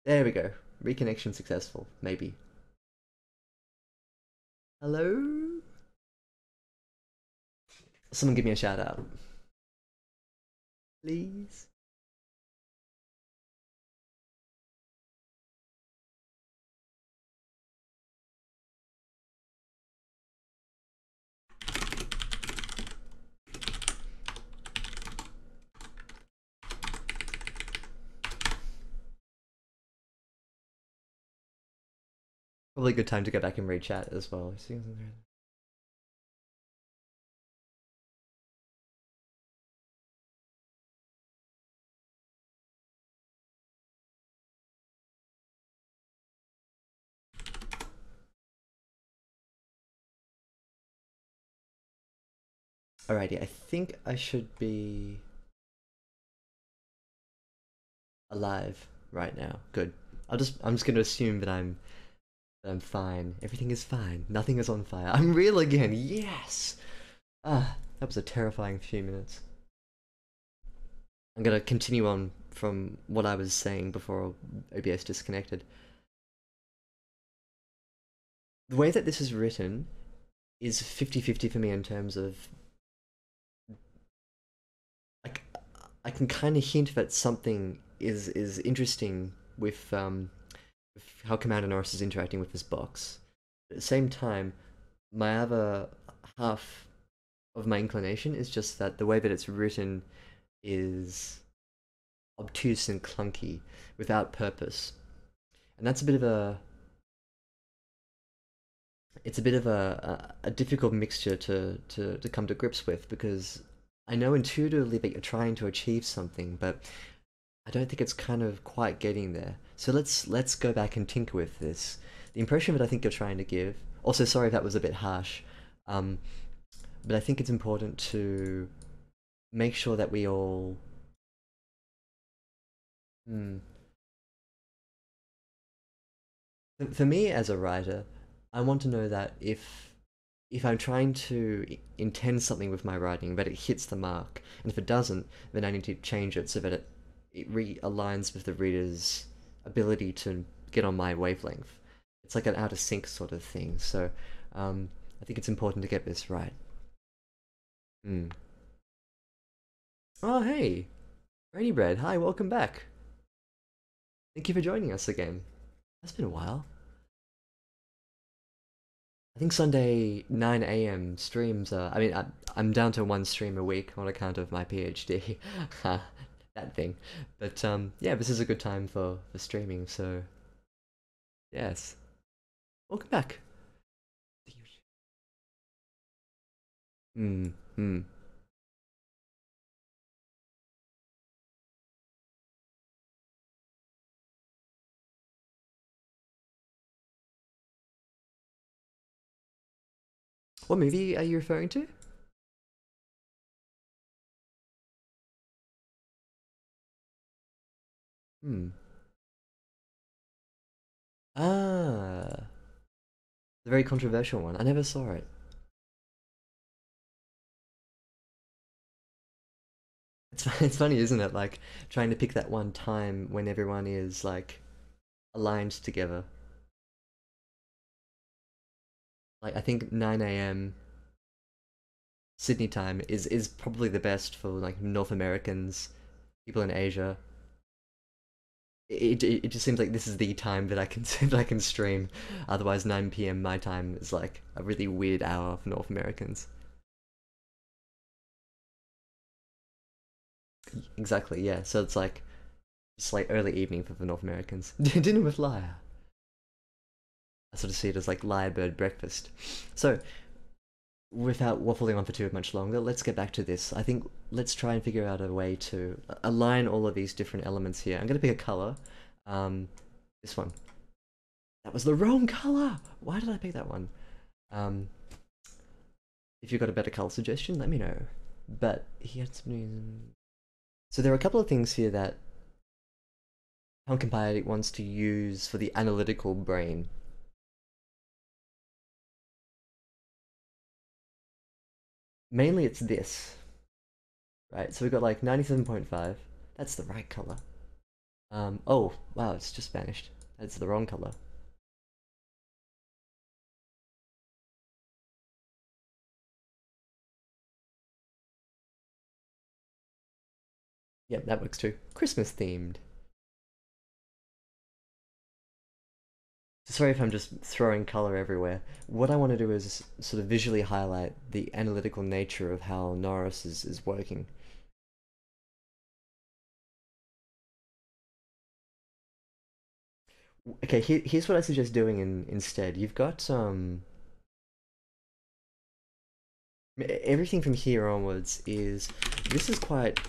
There we go. Reconnection successful, maybe. Hello? Someone give me a shout out, please. Probably a good time to go back and read chat as well. Alrighty, I think I should be alive right now. Good. I'm just gonna assume that I'm fine. Everything is fine. Nothing is on fire. I'm real again. Yes. Ah, that was a terrifying few minutes. I'm gonna continue on from what I was saying before OBS disconnected. The way that this is written is 50-50 for me in terms of like I can kind of hint that something is interesting with how Commander Norris is interacting with this box. At the same time, my other half of my inclination is just that the way that it's written is obtuse and clunky without purpose. And that's a bit of a it's a bit of a difficult mixture to come to grips with because I know intuitively that you're trying to achieve something, but I don't think it's kind of quite getting there. So let's go back and tinker with this. The impression that I think you're trying to give. Also, sorry if that was a bit harsh, um, but I think it's important to make sure that we all. Hmm. For me as a writer, I want to know that if I'm trying to intend something with my writing, that it hits the mark, and if it doesn't, then I need to change it so that it realigns with the reader's ability to get on my wavelength. It's like an out of sync sort of thing. So I think it's important to get this right. Mm. Oh hey, Rainy Bread. Hi, welcome back. Thank you for joining us again. That's been a while. I think Sunday 9 a.m. streams are. I mean, I'm down to one stream a week on account of my PhD, that thing. But yeah, this is a good time for streaming. So yes, welcome back. Hmm. Hmm. What movie are you referring to? Hmm. Ah, the very controversial one. I never saw it. It's funny, isn't it? Like trying to pick that one time when everyone is like aligned together. Like I think 9 a.m. Sydney time is probably the best for like North Americans, people in Asia. It just seems like this is the time that I can that I can stream. Otherwise, 9 p.m. my time is like a really weird hour for North Americans. Exactly, yeah. So it's like early evening for the North Americans. Dinner with Lyre. I sort of see it as like Lyrebird breakfast. So without waffling on for too much longer, let's get back to this. I think let's try and figure out a way to align all of these different elements here. I'm going to pick a color. Um, this one. That was the wrong color! Why did I pick that one? Um, if you've got a better color suggestion, let me know. But he had some. So there are a couple of things here that PumpkinPieAddict wants to use for the analytical brain. Mainly it's this, right? So we've got like 97.5. That's the right color. Oh, wow, it's just vanished. That's the wrong color. Yep, that works too. Christmas themed. Sorry if I'm just throwing color everywhere. What I want to do is sort of visually highlight the analytical nature of how Norris is working. Okay, here's what I suggest doing instead. You've got everything from here onwards is this is quite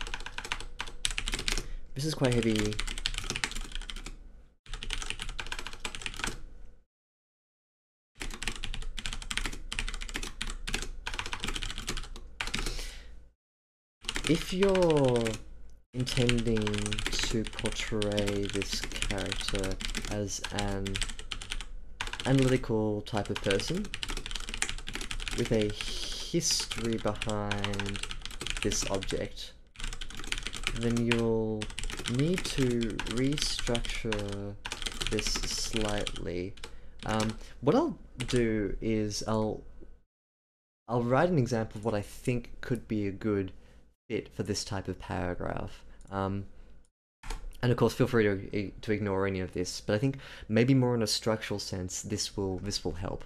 this is quite heavy. If you're intending to portray this character as an analytical type of person with a history behind this object, then you'll need to restructure this slightly. What I'll do is I'll write an example of what I think could be a good fit for this type of paragraph. And of course, feel free to ignore any of this, but I think maybe more in a structural sense, this will help.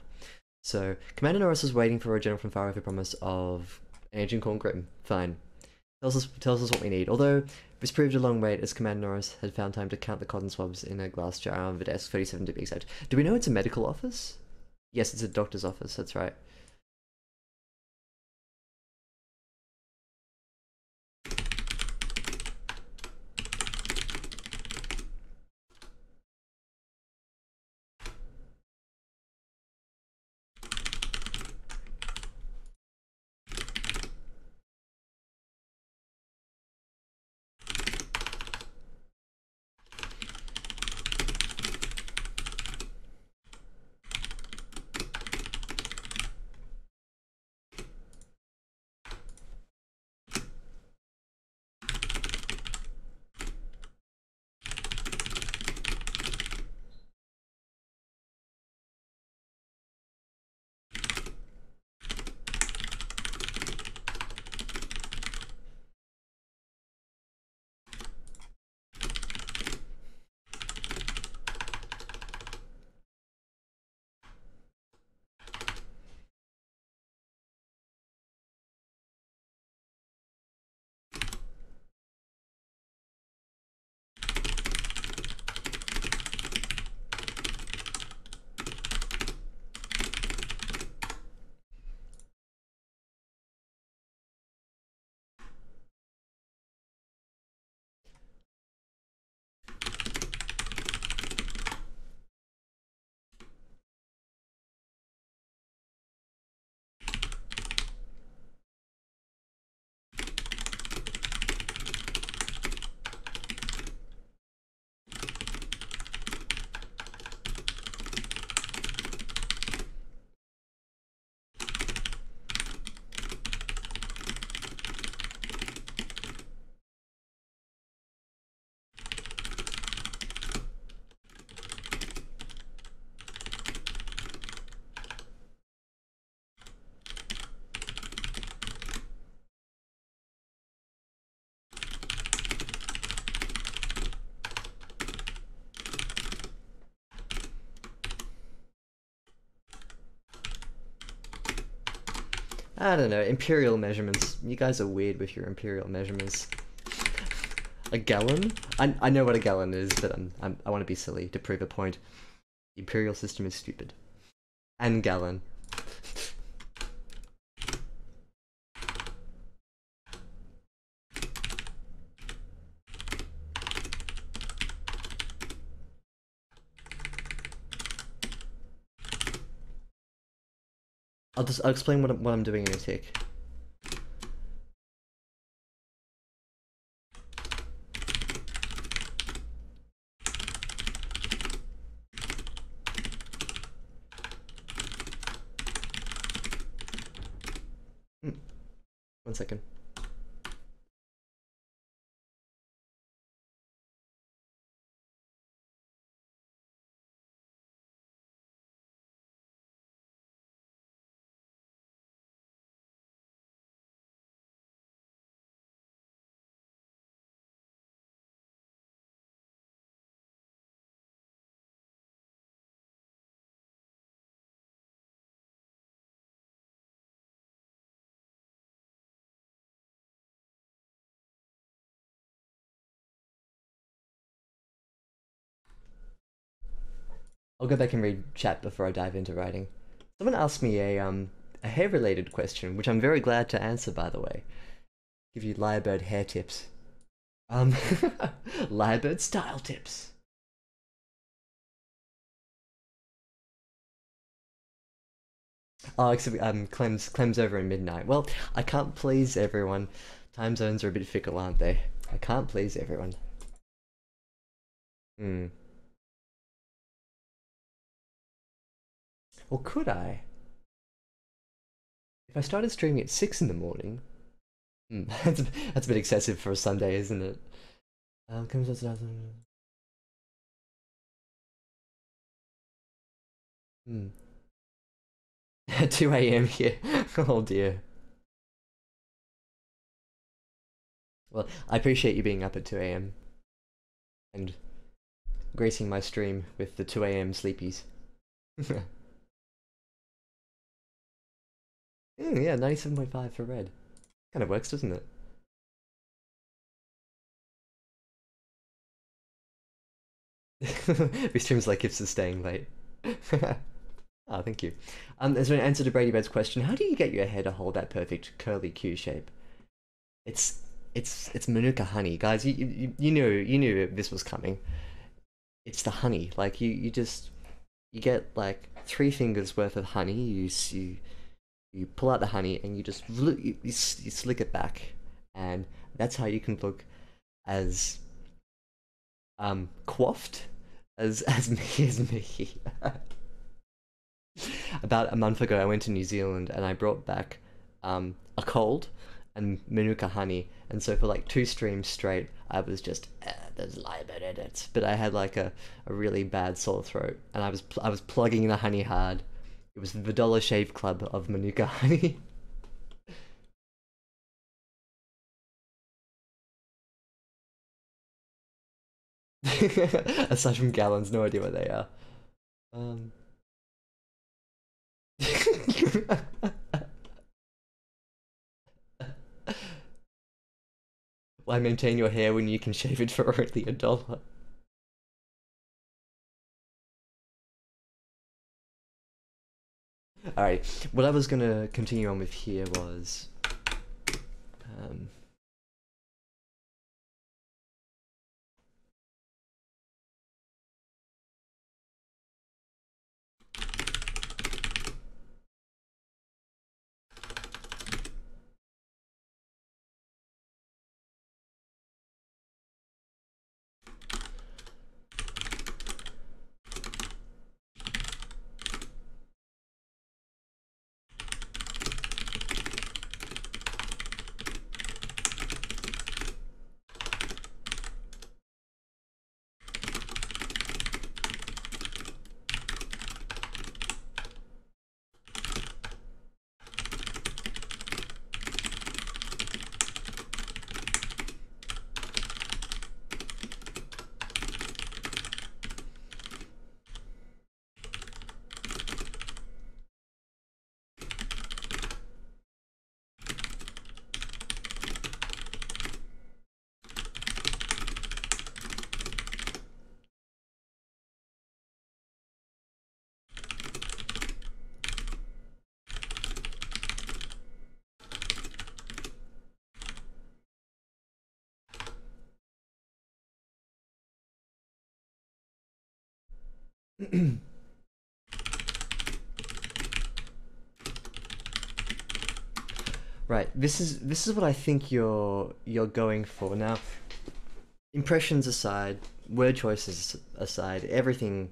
So, Commander Norris is waiting for a general from far with a promise of an agent called Grim. Fine. Tells us what we need. Although this proved a long wait, as Commander Norris had found time to count the cotton swabs in a glass jar on the desk, 37 to be exact. Do we know it's a medical office? Yes, it's a doctor's office. That's right. I don't know, imperial measurements. You guys are weird with your imperial measurements. A gallon? I know what a gallon is, but I want to be silly to prove a point. The imperial system is stupid. And gallon. I'll explain what I'm doing in a tick. One second. I'll go back and read chat before I dive into writing. Someone asked me a hair related question, which I'm very glad to answer, by the way. Give you Lyrebird hair tips. Lyrebird style tips. Oh, except Clem's over in midnight. Well, I can't please everyone. Time zones are a bit fickle, aren't they? I can't please everyone. Hmm. Or could I? If I started streaming at 6 in the morning, that's a bit excessive for a Sunday, isn't it? Comes out. Hmm. 2 a.m. here. Oh dear. Well, I appreciate you being up at 2 a.m. and gracing my stream with the 2 a.m. sleepies. Yeah, 97.5 for red. Kind of works, doesn't it? These streams like Gibbs is staying late. Oh, thank you. As an answer to Brady Bed's question, how do you get your hair to hold that perfect curly Q shape? It's it's Manuka honey, guys. You knew this was coming. It's the honey. Like you get like 3 fingers worth of honey. You pull out the honey and you just you slick it back, and that's how you can look as coiffed as me as me. About a month ago, I went to New Zealand and I brought back a cold and Manuka honey, and so for like 2 streams straight, I was just there's Lyrebird edits, but I had like a really bad sore throat, and I was plugging the honey hard. It was the Dollar Shave Club of Manuka honey. Aside from gallons, no idea what they are. Um. Why maintain your hair when you can shave it for only $1? Alright, what I was gonna continue on with here was um, right. This is what I think you're going for now. Impressions aside, word choices aside, everything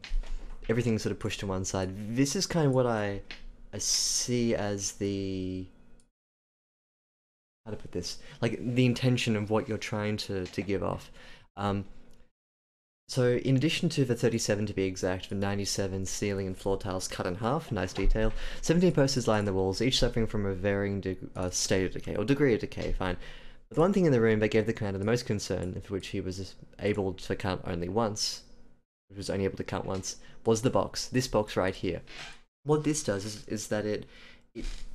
sort of pushed to one side. This is kind of what I see as the, how to put this, like the intention of what you're trying to give off. So in addition to the 37 to be exact, the 97 ceiling and floor tiles cut in half, nice detail. 17 posters line the walls, each suffering from a varying state of decay, or degree of decay, fine. But the one thing in the room that gave the commander the most concern, for which he was able to count only once, which was only able to count once, was the box. This box right here. What this does is that it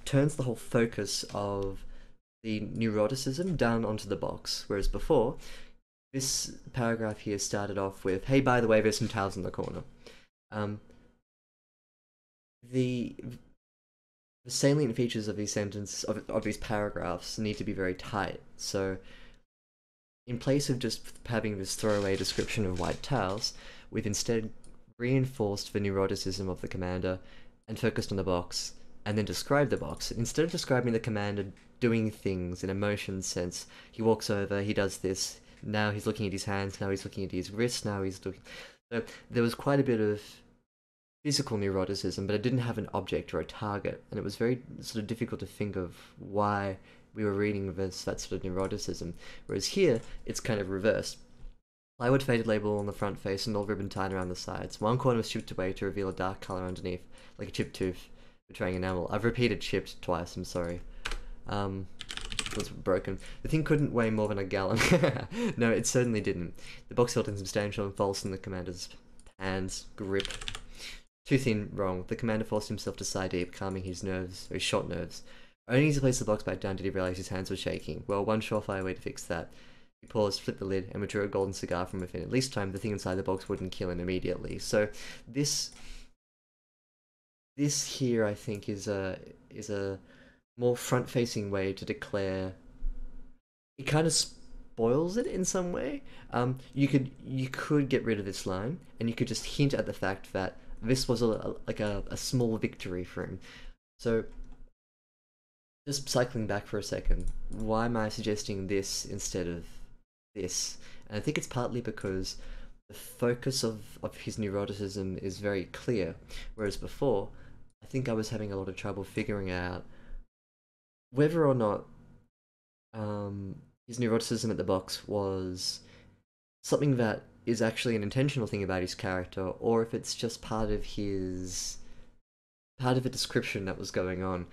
turns the whole focus of the neuroticism down onto the box, whereas before, this paragraph here started off with, hey, by the way, there's some tiles in the corner. the the salient features of these sentences of these paragraphs need to be very tight. So in place of just having this throwaway description of white towels, we've instead reinforced the neuroticism of the commander and focused on the box, and then described the box. Instead of describing the commander doing things in a motion sense, he walks over, he does this, now he's looking at his hands, now he's looking at his wrists, now he's looking... So there was quite a bit of physical neuroticism, but it didn't have an object or a target, and it was very sort of difficult to think of why we were reading this, that sort of neuroticism. Whereas here, it's kind of reversed. Plywood faded label on the front face and all ribbon tied around the sides. One corner was chipped away to reveal a dark colour underneath, like a chipped tooth, betraying enamel. I've repeated chipped twice, I'm sorry. It was broken. The thing couldn't weigh more than a gallon. No, it certainly didn't. The box felt insubstantial and false in the commander's hands, grip. Too thin, wrong. The commander forced himself to sigh deep, calming his nerves, or his shot nerves. Only as he placed the box back down did he realise his hands were shaking. Well, one surefire way to fix that. He paused, flipped the lid, and withdrew a golden cigar from within. At least time, the thing inside the box wouldn't kill him immediately. So, this here, I think, is a more front-facing way to declare. It kind of spoils it in some way. You could get rid of this line, and you could just hint at the fact that this was a small victory for him. So, just cycling back for a second, why am I suggesting this instead of this? And I think it's partly because the focus of his neuroticism is very clear, whereas before, I think I was having a lot of trouble figuring out whether or not his neuroticism at the box was something that is actually an intentional thing about his character, or if it's just part of a description that was going on.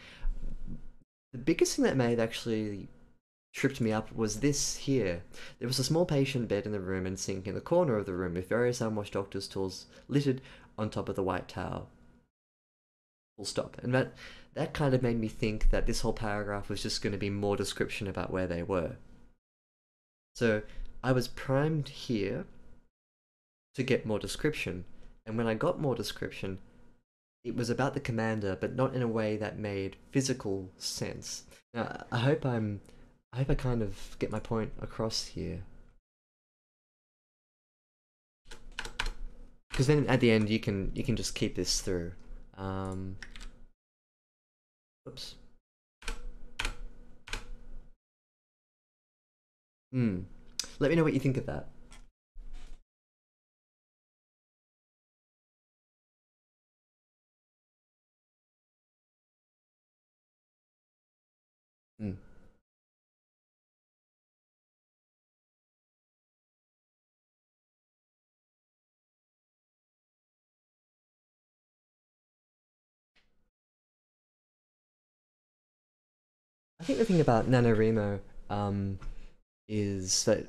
The biggest thing that may have actually tripped me up was this here. There was a small patient bed in the room and sink in the corner of the room with various unwashed doctor's tools littered on top of the white towel. Full stop. And that kind of made me think that this whole paragraph was just going to be more description about where they were. So I was primed here to get more description, and when I got more description, it was about the commander, but not in a way that made physical sense. Now, I hope I kind of get my point across here. Because then at the end you can just keep this through. Oops. Let me know what you think of that. I think the thing about NaNoWriMo is that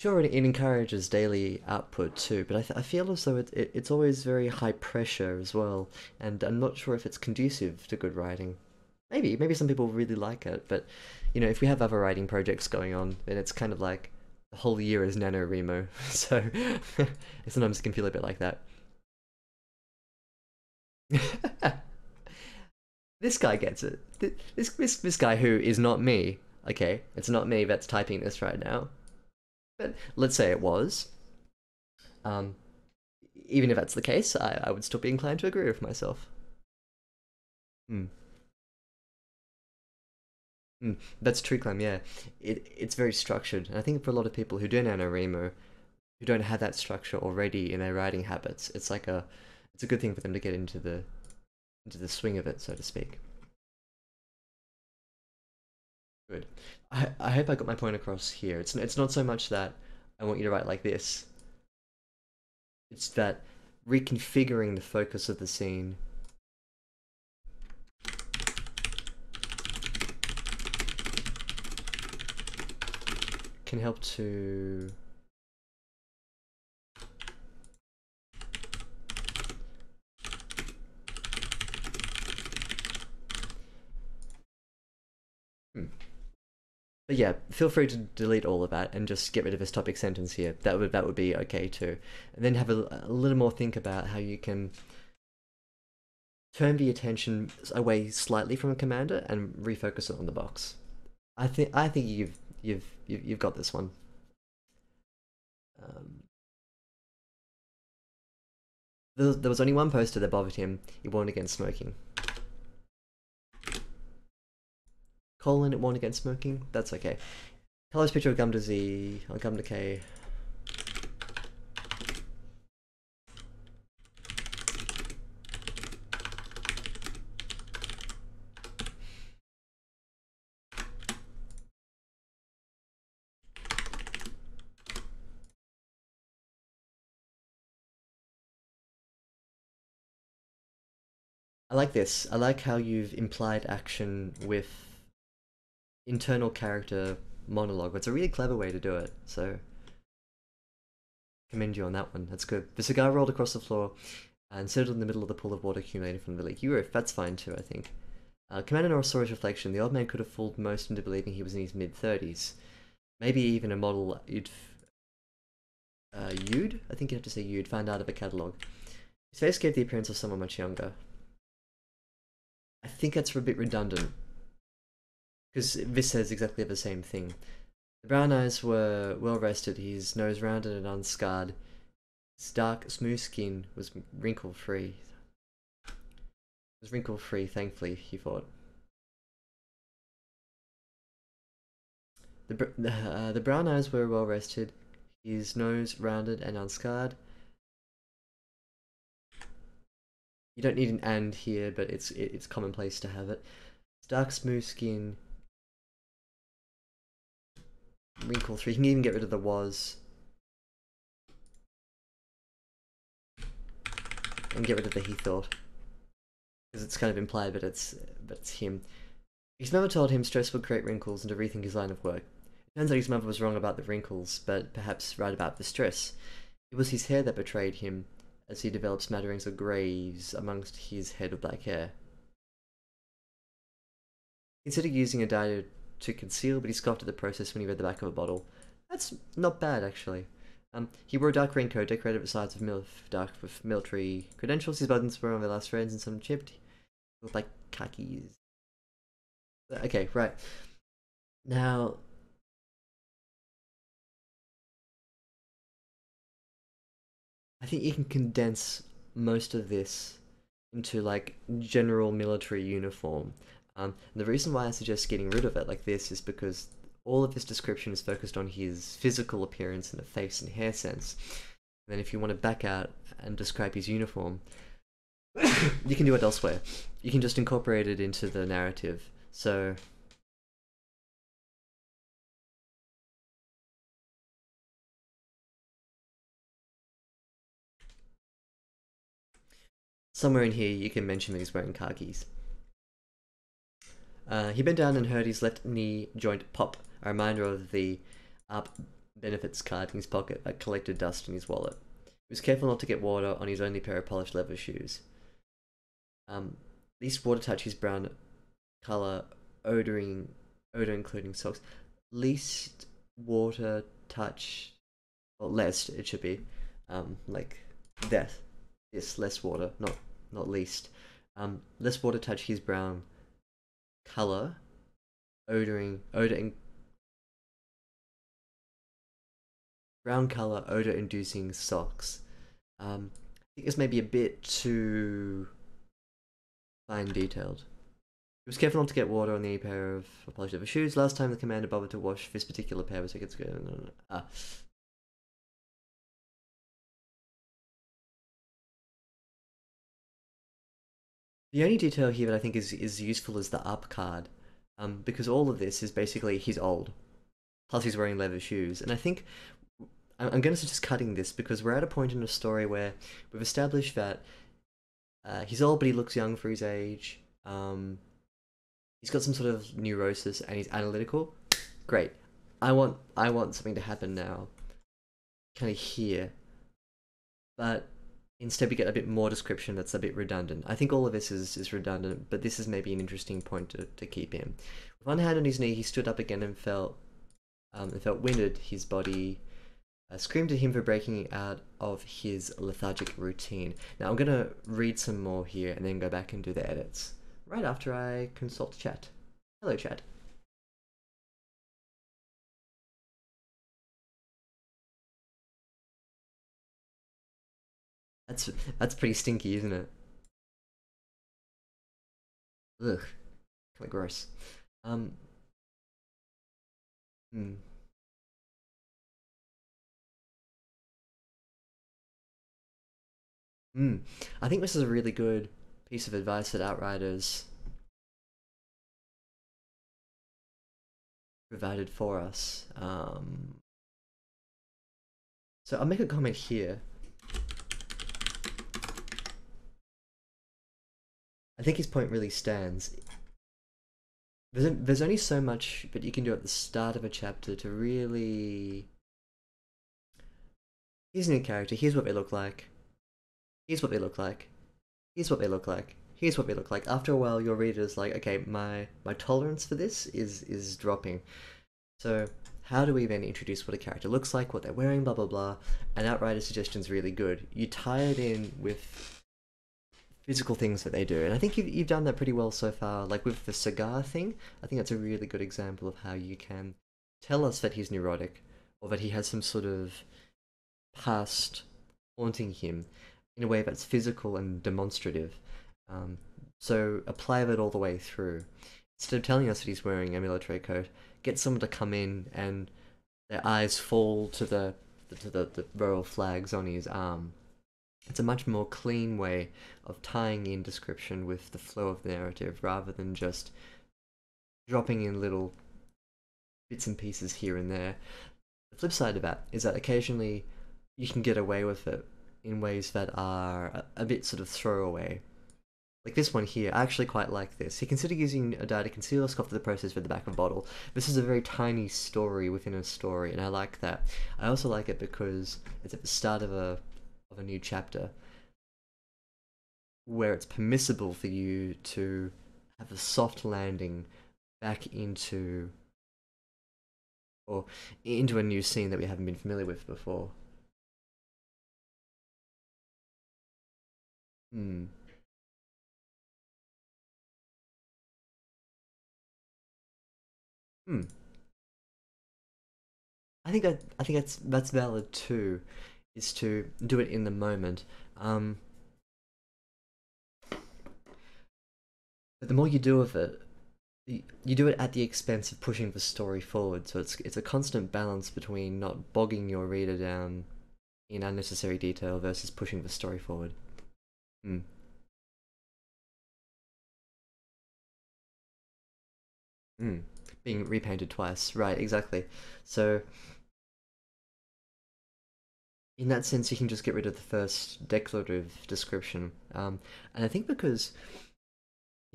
sure, it encourages daily output too, but I feel as though it's always very high pressure as well, and I'm not sure if it's conducive to good writing. Maybe some people really like it, but you know, if we have other writing projects going on, then it's kind of like the whole year is NaNoWriMo, so sometimes it can feel a bit like that. This guy gets it. This guy who is not me. Okay, it's not me that's typing this right now. But let's say it was. Even if that's the case, I would still be inclined to agree with myself. That's true, Clem, yeah. It's very structured. And I think for a lot of people who do NaNoWriMo, who don't have that structure already in their writing habits, it's a good thing for them to get into the swing of it, so to speak. Good. I hope I got my point across here. It's not so much that I want you to write like this. It's that reconfiguring the focus of the scene can help to But yeah, feel free to delete all of that and just get rid of this topic sentence here. That would be okay too. And then have a little more think about how you can turn the attention away slightly from a commander and refocus it on the box. I think you've got this one. Um, there was only one poster that bothered him. He warned against smoking. Colon, it warned against smoking. That's okay. Color's picture of gum to Z or gum to K. I like this. I like how you've implied action with internal character monologue. It's a really clever way to do it, so commend you on that one. That's good. The cigar rolled across the floor and settled in the middle of the pool of water accumulating from the leak. That's fine too, I think. Commander Norris saw his reflection. The old man could have fooled most into believing he was in his mid-30s. Maybe even a model you'd I think you'd have to say you'd find out of a catalogue. His face gave the appearance of someone much younger. I think that's a bit redundant, because this says exactly the same thing. The brown eyes were well rested, his nose rounded and unscarred. His dark, smooth skin was wrinkle-free. Thankfully, he thought. The brown eyes were well rested, his nose rounded and unscarred. You don't need an and here, but it's commonplace to have it. Dark, smooth skin. Wrinkle-free. You can even get rid of the was. And get rid of the he thought. Because it's kind of implied, but it's him. His mother told him stress would create wrinkles and to rethink his line of work. It turns out his mother was wrong about the wrinkles, but perhaps right about the stress. It was his hair that betrayed him, as he developed smatterings of greys amongst his head of black hair. He considered using a dye to conceal, but he scoffed at the process when he read the back of a bottle. That's not bad, actually. He wore a dark raincoat decorated with sides of dark with military credentials. His buttons were on their last threads and some chipped. He looked like khakis. Okay, right. Now, I think you can condense most of this into like general military uniform. The reason why I suggest getting rid of it like this is because all of this description is focused on his physical appearance in the face and hair sense. And then if you want to back out and describe his uniform, you can do it elsewhere. You can just incorporate it into the narrative. So somewhere in here you can mention that he's wearing khakis. He bent down and heard his left knee joint pop, a reminder of the ARP benefits card in his pocket that collected dust in his wallet. He was careful not to get water on his only pair of polished leather shoes. Least water touch his brown color, odor including socks. Least water touch, or less it should be, like death. Yes, less water, not least. Less water touch his brown color, brown color, odor inducing socks. I think this may be a bit too fine detailed. He was careful not to get water on any pair of polished leather shoes. Last time the commander bothered to wash this particular pair was seconds ago. The only detail here that I think is useful is the up card, because all of this is basically he's old, plus he's wearing leather shoes, and I think I'm going to suggest cutting this because we're at a point in the story where we've established that he's old but he looks young for his age. He's got some sort of neurosis and he's analytical. Great. I want something to happen now, kind of here, but Instead, we get a bit more description that's a bit redundant. I think all of this is redundant, but this is maybe an interesting point to keep in. With one hand on his knee, he stood up again and felt winded. His body screamed at him for breaking out of his lethargic routine. Now, I'm going to read some more here and then go back and do the edits right after I consult chat. Hello, chat. That's pretty stinky, isn't it? Ugh, kind of gross. Um, hmm. I think this is a really good piece of advice that Outriders provided for us. So I'll make a comment here. I think his point really stands. There's only so much that you can do at the start of a chapter to really... Here's a new character, here's what they look like. Here's what they look like. Here's what they look like. Here's what they look like. After a while, your reader's like, okay, my tolerance for this is dropping. So how do we then introduce what a character looks like, what they're wearing, blah blah blah? And Outrider suggestion's really good. You tie it in with physical things that they do, and I think you've done that pretty well so far. Like with the cigar thing, I think that's a really good example of how you can tell us that he's neurotic, or that he has some sort of past haunting him in a way that's physical and demonstrative. So apply that all the way through. Instead of telling us that he's wearing a military coat, get someone to come in and their eyes fall to the row of flags on his arm. It's a much more clean way of tying in description with the flow of the narrative rather than just dropping in little bits and pieces here and there. The flip side of that is that occasionally you can get away with it in ways that are a bit sort of throwaway. Like this one here, I actually quite like this. He considered using a dye to conceal or scoff the process with the back of a bottle. This is a very tiny story within a story, and I like that. I also like it because it's at the start of a new chapter where it's permissible for you to have a soft landing back into a new scene that we haven't been familiar with before. Hmm. Hmm. I think that's valid too, is to do it in the moment. Um, but the more you do of it, you do it at the expense of pushing the story forward. So it's a constant balance between not bogging your reader down in unnecessary detail versus pushing the story forward. Hmm. Hmm. Being repainted twice, right? Exactly. So in that sense, you can just get rid of the first declarative description. And I think because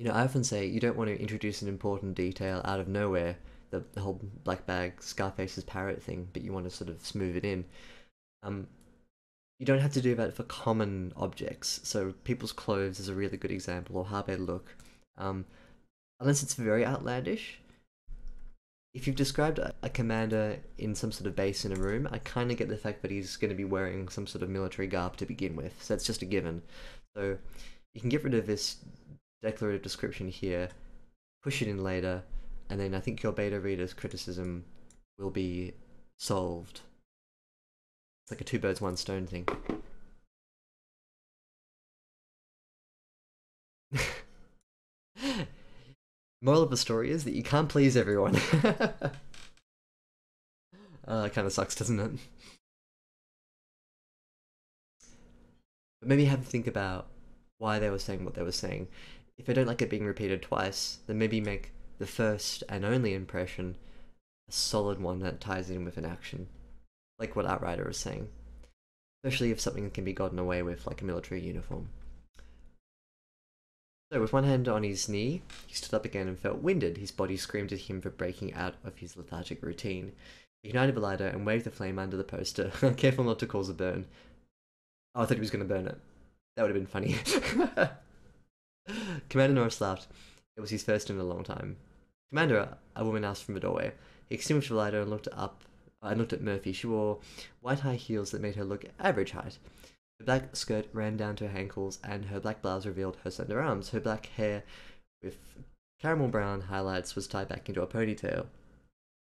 I often say you don't want to introduce an important detail out of nowhere, the whole black bag Scarface's parrot thing, but you want to sort of smooth it in. Um, you don't have to do that for common objects. So people's clothes is a really good example, or how they look. Um, unless it's very outlandish. If you've described a commander in some sort of base in a room, I kind of get the fact that he's going to be wearing some sort of military garb to begin with. So that's just a given. So you can get rid of this declarative description here, push it in later, and then I think your beta reader's criticism will be solved. It's like a two birds, one stone thing. Moral of the story is that you can't please everyone. It kind of sucks, doesn't it? But maybe have to think about why they were saying what they were saying. If they don't like it being repeated twice, then maybe make the first and only impression a solid one that ties in with an action, like what Outrider is saying. Especially if something can be gotten away with, like a military uniform. So, with one hand on his knee, he stood up again and felt winded. His body screamed at him for breaking out of his lethargic routine. He ignited the lighter and waved the flame under the poster, careful not to cause a burn. Oh, I thought he was going to burn it. That would have been funny. Commander Norris laughed. It was his first in a long time. Commander, a woman asked from the doorway. He extinguished the lighter and looked up and looked at Murphy. She wore white high heels that made her look average height. Her black skirt ran down to her ankles, and her black blouse revealed her slender arms. Her black hair, with caramel brown highlights, was tied back into a ponytail.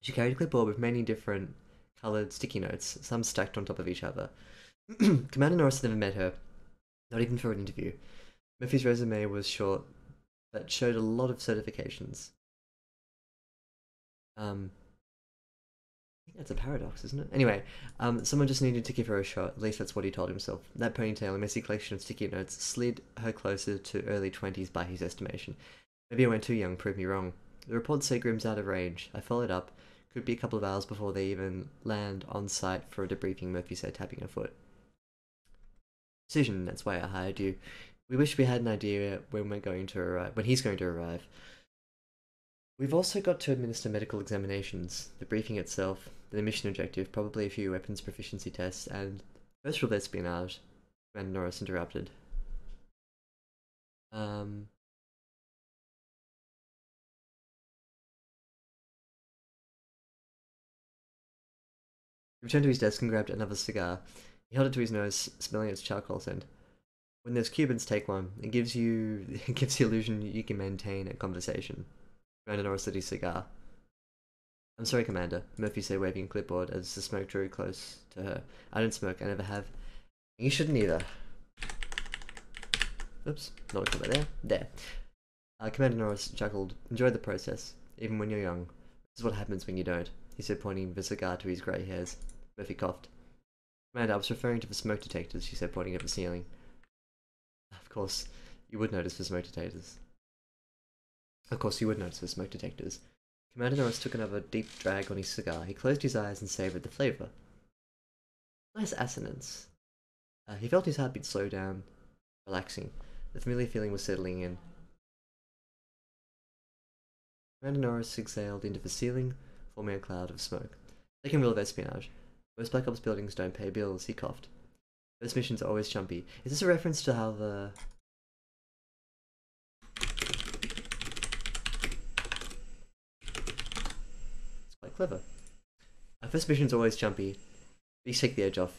She carried a clipboard with many different coloured sticky notes, some stacked on top of each other. Commander Norris had never met her, not even for an interview. Murphy's resume was short, but showed a lot of certifications. I think that's a paradox, isn't it? Anyway, someone just needed to give her a shot. At least that's what he told himself. That ponytail, a messy collection of sticky notes, slid her closer to early 20s by his estimation. Maybe I went too young, prove me wrong. The report said Grimm's out of range. I followed up. Could be a couple of hours before they even land on site for a debriefing, Murphy said, tapping her foot. Decision, that's why I hired you. We wish we had an idea when we're going to arrive, when he's going to arrive. We've also got to administer medical examinations, the briefing itself, the mission objective, probably a few weapons proficiency tests, and first rule espionage. Commander Norris interrupted. He returned to his desk and grabbed another cigar. He held it to his nose, smelling its charcoal scent. When there's Cubans, take one. It gives the illusion you can maintain a conversation. Commander Norris lit his cigar. I'm sorry, Commander, Murphy said, waving a clipboard as the smoke drew close to her. I don't smoke, I never have. You shouldn't either. Oops, not a clipboard there. Commander Norris chuckled. Enjoy the process, even when you're young. This is what happens when you don't, he said, pointing the cigar to his grey hairs. Murphy coughed. Commander, I was referring to the smoke detectors, she said, pointing at the ceiling. Of course, you would notice the smoke detectors. Commander Norris took another deep drag on his cigar. He closed his eyes and savoured the flavour. Nice assonance. He felt his heartbeat slow down, relaxing. The familiar feeling was settling in. Commander Norris exhaled into the ceiling, forming a cloud of smoke. Second rule of espionage. Most Black Ops buildings don't pay bills, he coughed. First missions are always chumpy. Is this a reference to how the... It's quite clever. First mission's always jumpy. Please take the edge off.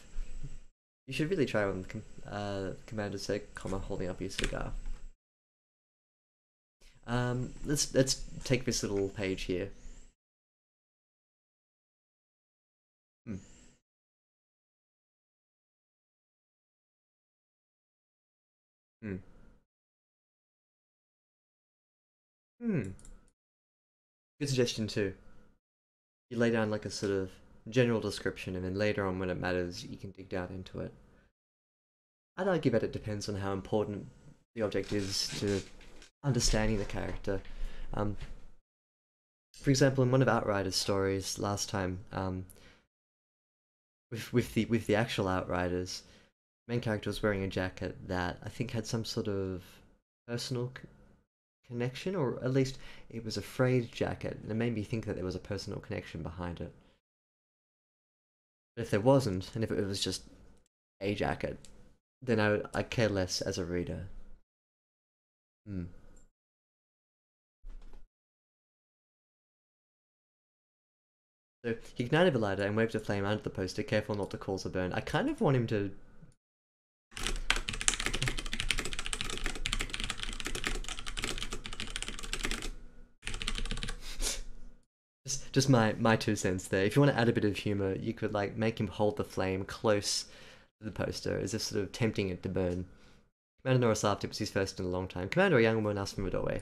You should really try one, Commander said, holding up his cigar. Let's take this little page here. Good suggestion too. You lay down like a sort of general description, and then later on when it matters, you can dig down into it. I'd argue that it depends on how important the object is to understanding the character. For example, in one of Outrider's stories last time, with the actual Outriders, the main character was wearing a jacket that I think had some sort of personal connection, or at least it was a frayed jacket, and it made me think that there was a personal connection behind it. But if there wasn't, and if it was just a jacket, then I'd care less as a reader. So he ignited the lighter and waved a flame under the poster, careful not to cause a burn. I kind of want him to... Just my 2 cents there. If you want to add a bit of humour, you could like make him hold the flame close to the poster, as if sort of tempting it to burn. Commander Norris laughed. It was his first in a long time. Commander, a young woman asked from the doorway.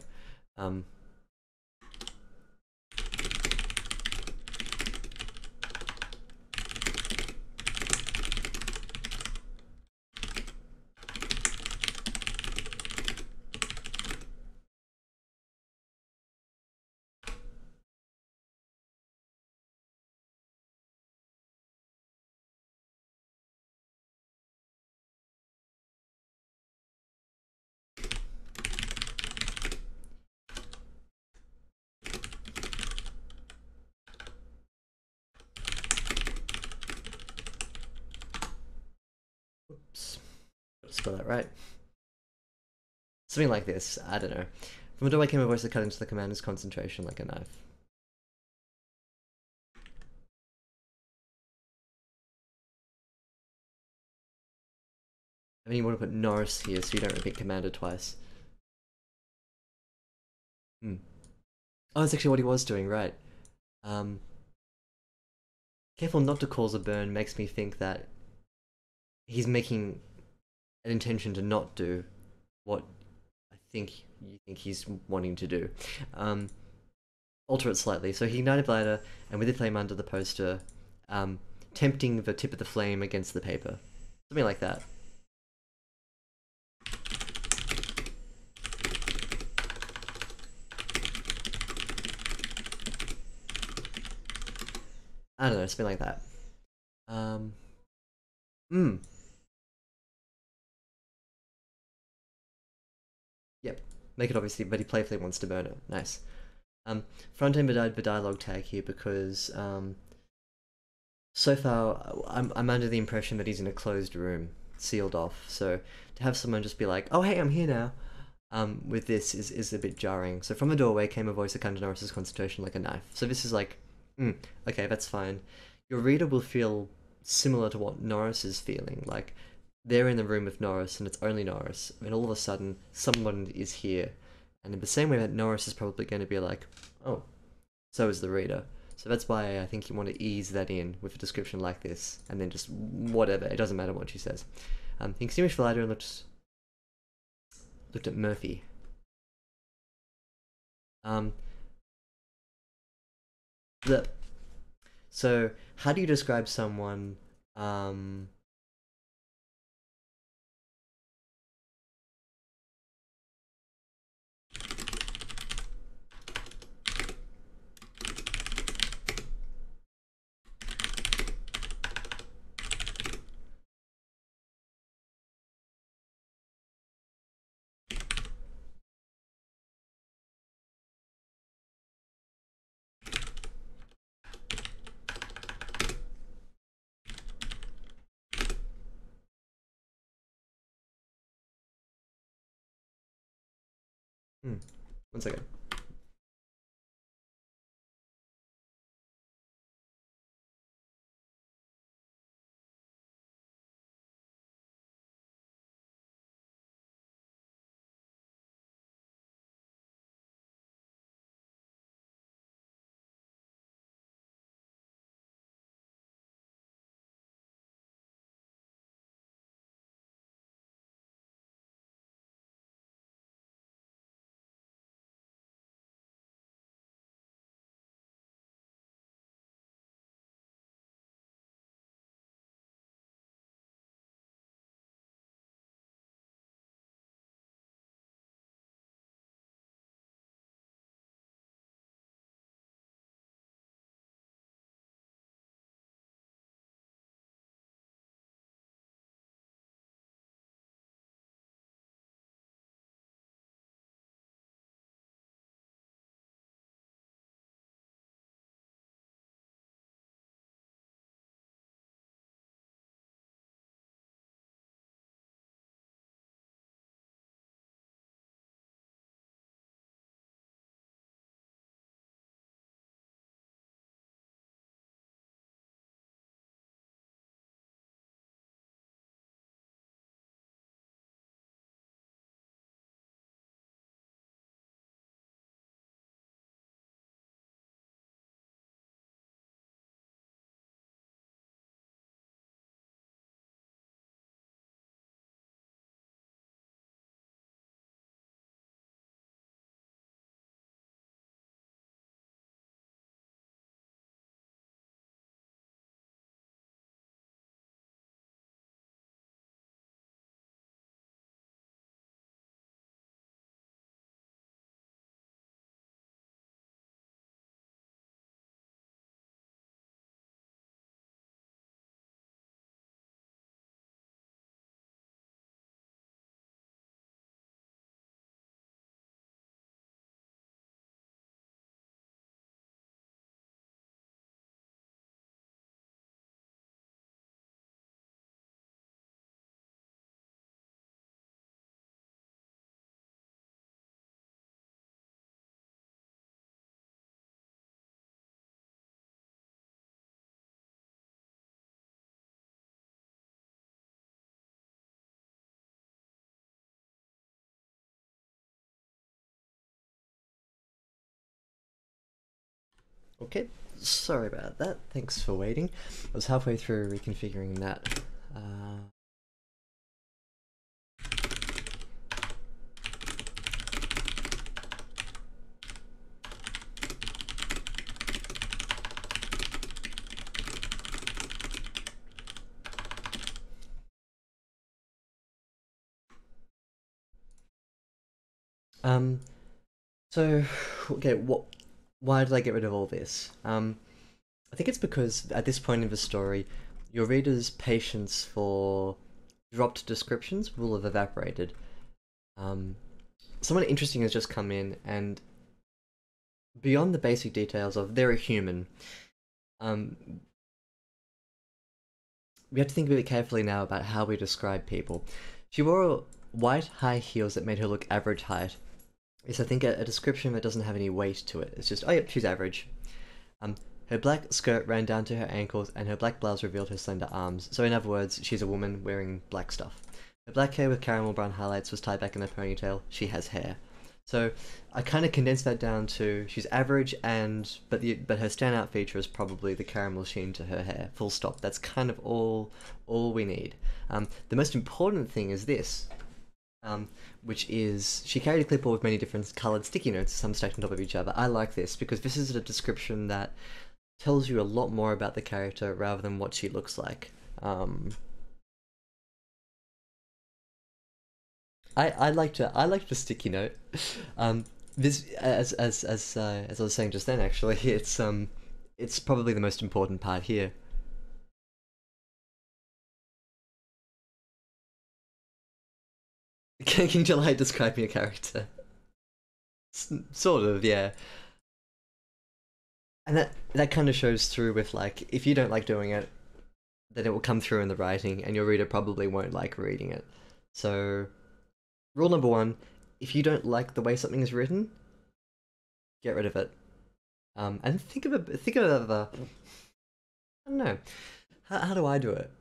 spell that right. Something like this. I don't know. From the doorway came a voice that cut into the commander's concentration like a knife. I mean, you want to put Norris here so you don't repeat commander twice. Hmm. Oh, that's actually what he was doing, right. Um, Careful not to cause a burn makes me think that he's making an intention to not do what I think you think he's wanting to do. Alter it slightly. So he ignited lighter, and with the flame under the poster, tempting the tip of the flame against the paper. Something like that. I don't know, something like that. Hmm. Yep. Make it obviously, but he playfully wants to burn it. Nice. Front end the dialogue tag here because so far I'm under the impression that he's in a closed room, sealed off. So to have someone just be like, "Oh hey, I'm here now," with this is a bit jarring. So from the doorway came a voice that cut into Norris's concentration like a knife. So this is like, okay, that's fine. Your reader will feel similar to what Norris is feeling. Like they're in the room with Norris and it's only Norris, and all of a sudden someone is here. And in the same way that Norris is probably going to be like, oh, so is the reader. So that's why I think you want to ease that in with a description like this, and then just whatever. It doesn't matter what she says. He extinguished the lighter and looked at Murphy. Um, the So how do you describe someone? Um, one second. Okay, sorry about that. Thanks for waiting. I was halfway through reconfiguring that. Um, so, okay, why did I get rid of all this? I think it's because at this point in the story, your reader's patience for dropped descriptions will have evaporated. Um, Someone interesting has just come in, and beyond the basic details of they're a human, um, we have to think a bit carefully now about how we describe people. She wore white high heels that made her look average height. It's, I think, a description that doesn't have any weight to it. It's just, oh yep, she's average. Her black skirt ran down to her ankles, and her black blouse revealed her slender arms. So in other words, she's a woman wearing black stuff. Her black hair with caramel brown highlights was tied back in a ponytail. She has hair. So I kind of condensed that down to she's average, but her standout feature is probably the caramel sheen to her hair. Full stop. That's kind of all we need. The most important thing is this. Which is she carried a clipboard with many different coloured sticky notes, some stacked on top of each other. I like this because this is a description that tells you a lot more about the character rather than what she looks like. I liked the sticky note. This as I was saying just then, actually, it's probably the most important part here. Can July describe me a character? Sort of, yeah. And that kind of shows through with, like, if you don't like doing it, then it will come through in the writing, and your reader probably won't like reading it. So, rule number one: if you don't like the way something is written, get rid of it. And think of a, I don't know, how do I do it?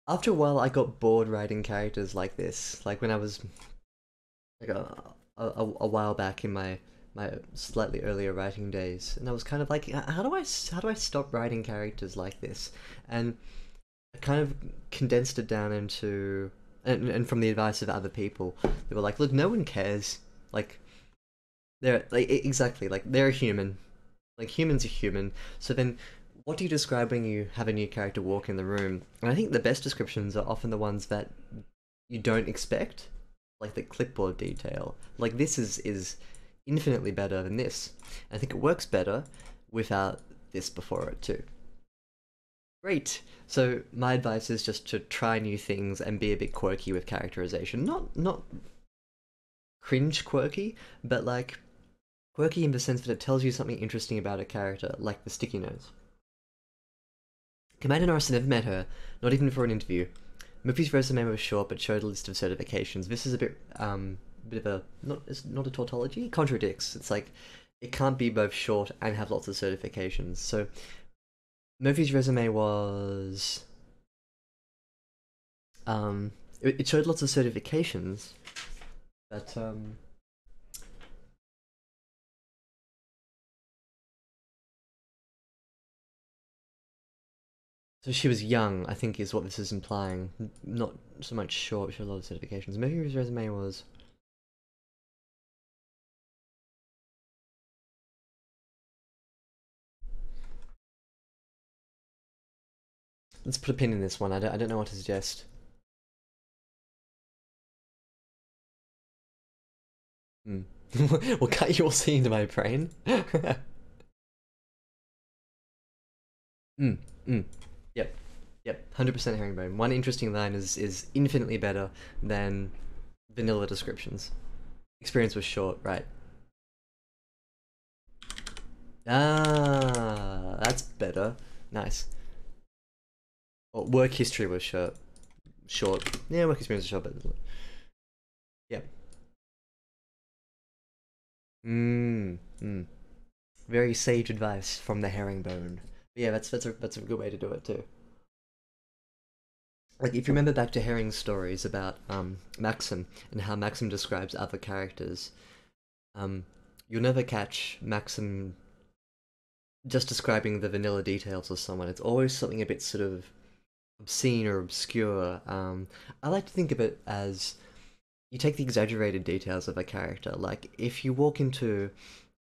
After a while, I got bored writing characters like this. Like when I was like a while back in my slightly earlier writing days, and I was kind of like, how do I stop writing characters like this? And I kind of condensed it down into and from the advice of other people, they were like, look, no one cares. Like they're like exactly like they're a human. Like humans are human. So then what do you describe when you have a new character walk in the room? And I think the best descriptions are often the ones that you don't expect, like the clipboard detail. Like this is infinitely better than this. I think it works better without this before it too. Great. So my advice is just to try new things and be a bit quirky with characterization. Not cringe quirky, but like quirky in the sense that it tells you something interesting about a character, like the sticky notes. Commander Norris never met her, not even for an interview. Murphy's resume was short but showed a list of certifications. This is a bit of a it's not a tautology. It contradicts. It's like it can't be both short and have lots of certifications. So Murphy's resume was it showed lots of certifications, but so she was young, I think is what this is implying. Not so much short, she had a lot of certifications. Murphy's resume was let's put a pin in this one. I don't know what to suggest. Hmm. We'll cut you all seeing to my brain. Mm, mm. Yep. Yep. 100% herringbone. One interesting line is infinitely better than vanilla descriptions. Experience was short, right? Ah, that's better. Nice. Well, work history was short. Short. Yeah, work experience was short, but yeah. Mmm. Mm. Very sage advice from the herringbone. But yeah, that's a good way to do it too. Like if you remember back to Herring's stories about Maxim and how Maxim describes other characters, you'll never catch Maxim just describing the vanilla details of someone. It's always something a bit sort of obscene or obscure. I like to think of it as you take the exaggerated details of a character. Like if you walk into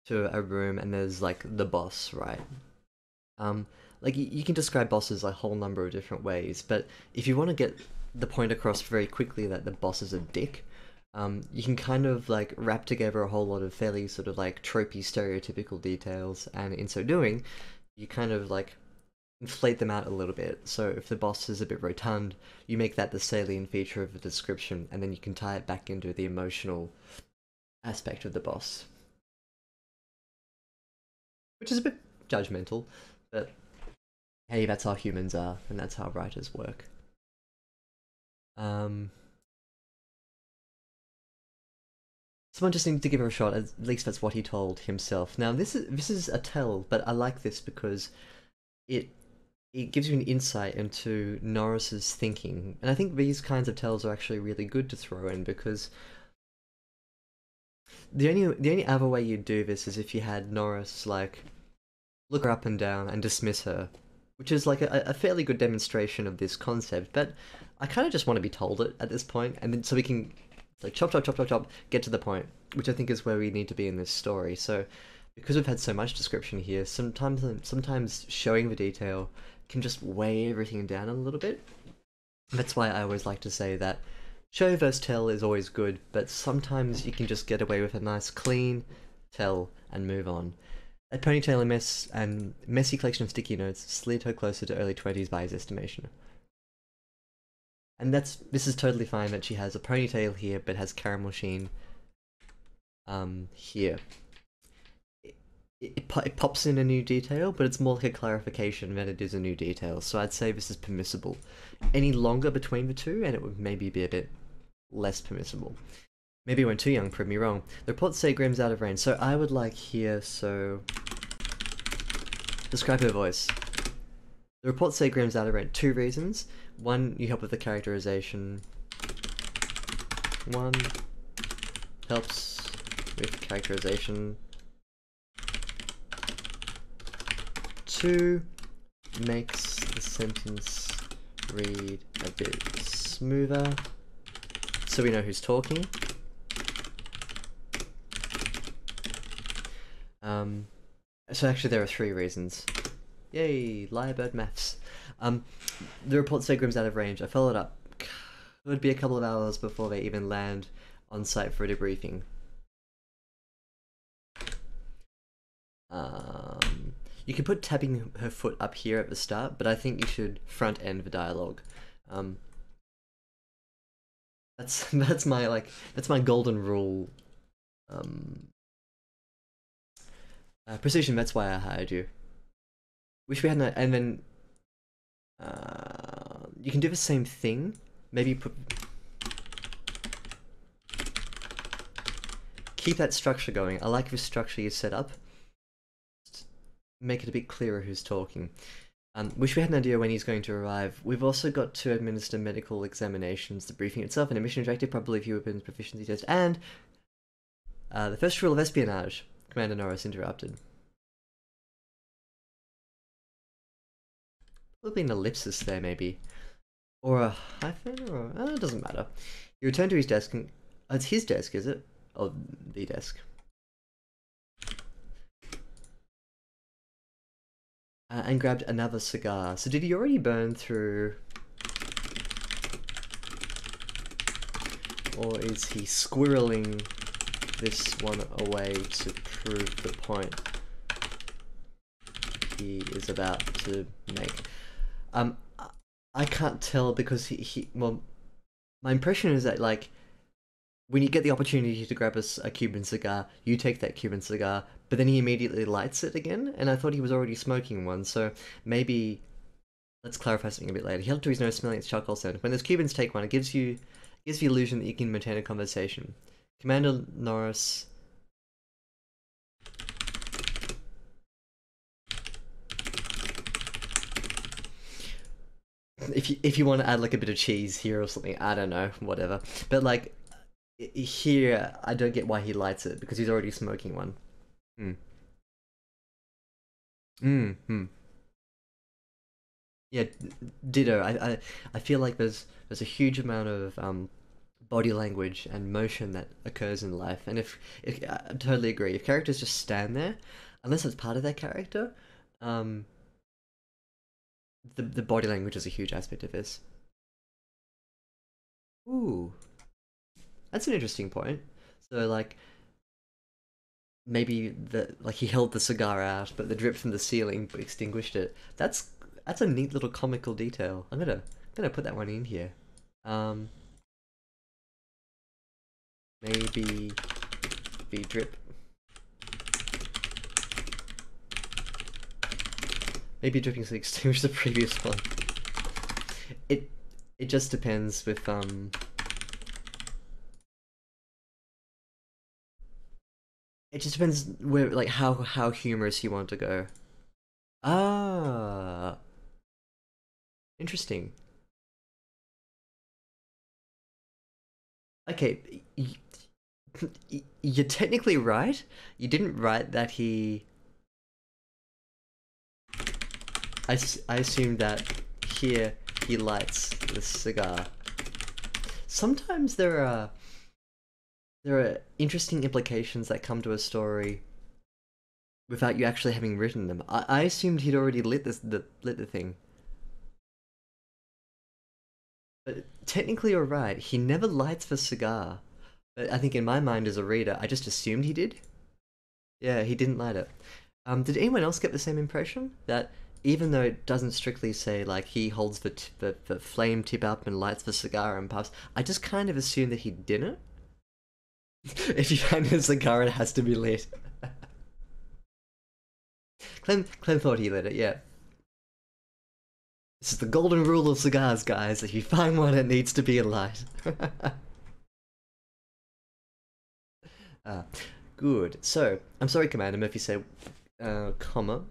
a room and there's like the boss, right? Um, like you can describe bosses a whole number of different ways, but if you want to get the point across very quickly that the boss is a dick, you can kind of like wrap together a whole lot of fairly sort of like tropey, stereotypical details, and in so doing, you kind of like inflate them out a little bit. So if the boss is a bit rotund, you make that the salient feature of the description, and then you can tie it back into the emotional aspect of the boss, which is a bit judgmental, but hey, that's how humans are, and that's how writers work. Um, Someone just needed to give her a shot. At least that's what he told himself. Now this is a tell, but I like this because it it gives you an insight into Norris's thinking, and I think these kinds of tells are actually really good to throw in because the only other way you'd do this is if you had Norris like look her up and down and dismiss her, which is like a fairly good demonstration of this concept. But I kind of just want to be told it at this point, and then so we can like chop chop chop chop chop get to the point, which I think is where we need to be in this story. So because we've had so much description here, sometimes showing the detail can just weigh everything down a little bit. That's why I always like to say that show versus tell is always good, but sometimes you can just get away with a nice clean tell and move on. A ponytail and messy collection of sticky notes slid her closer to early 20s by his estimation. And this is totally fine that she has a ponytail here, but has caramel sheen here. It pops in a new detail, but it's more like a clarification than it is a new detail, so I'd say this is permissible. Any longer between the two, and it would maybe be a bit less permissible. Maybe I went too young, prove me wrong. The reports say Grimm's out of range, so I would like here, so... describe her voice. The reports say Grimm's out of range. 2 reasons. 1, you help with the characterization. 1, helps with characterization. 2, makes the sentence read a bit smoother, so we know who's talking. So actually there are 3 reasons. Yay, Lyrebird maths. The reports say Grimm's out of range. I followed up. It would be a couple of hours before they even land on site for a debriefing. You can put tapping her foot up here at the start, but I think you should front end the dialogue. That's my golden rule. Precision, that's why I hired you. Wish we had no, and then you can do the same thing. Maybe put keep that structure going. I like the structure you set up. Just make it a bit clearer who's talking. Wish we had an idea when he's going to arrive. We've also got to administer medical examinations, the briefing itself, an admission directive, probably few weapons proficiency test, and the first rule of espionage. Commander Norris interrupted. Probably an ellipsis there, maybe. Or a hyphen, or... it doesn't matter. He returned to his desk and... Oh, it's his desk, is it? Oh, the desk. And grabbed another cigar. So did he already burn through... Or is he squirreling this one away to prove the point he is about to make? I can't tell because well, my impression is that like when you get the opportunity to grab a Cuban cigar, you take that Cuban cigar, but then he immediately lights it again, and I thought he was already smoking one, so maybe let's clarify something a bit later. He held to his nose, smelling its charcoal scent. When those Cubans take one, it gives the illusion that you can maintain a conversation. Commander Norris. If you want to add like a bit of cheese here or something, I don't know, whatever. But like here, I don't get why he lights it because he's already smoking one. Mm-hmm. Yeah, ditto. I feel like there's a huge amount of body language and motion that occurs in life, and if I totally agree. If characters just stand there, unless it's part of their character, um, the body language is a huge aspect of this. Ooh, that's an interesting point. So like maybe the like he held the cigar out, but the drip from the ceiling extinguished it. That's a neat little comical detail. I'm gonna put that one in here. Um, maybe the drip. Maybe dripping to extinguish the previous one. It it just depends with it just depends where like how humorous you want to go. Ah, interesting. Okay, you're technically right. You didn't write that he. I assumed that here he lights the cigar. Sometimes there are interesting implications that come to a story without you actually having written them. I assumed he'd already lit the thing. But technically you're right, he never lights the cigar. But I think in my mind as a reader, I just assumed he did. Yeah, he didn't light it. Did anyone else get the same impression? That even though it doesn't strictly say like he holds the flame tip up and lights the cigar and puffs, I just kind of assumed that he didn't. If you find a cigar, it has to be lit. Clem thought he lit it, yeah. This is the golden rule of cigars, guys. If you find one, it needs to be alight. uh, Good. So, I'm sorry, Commander Murphy said, comma,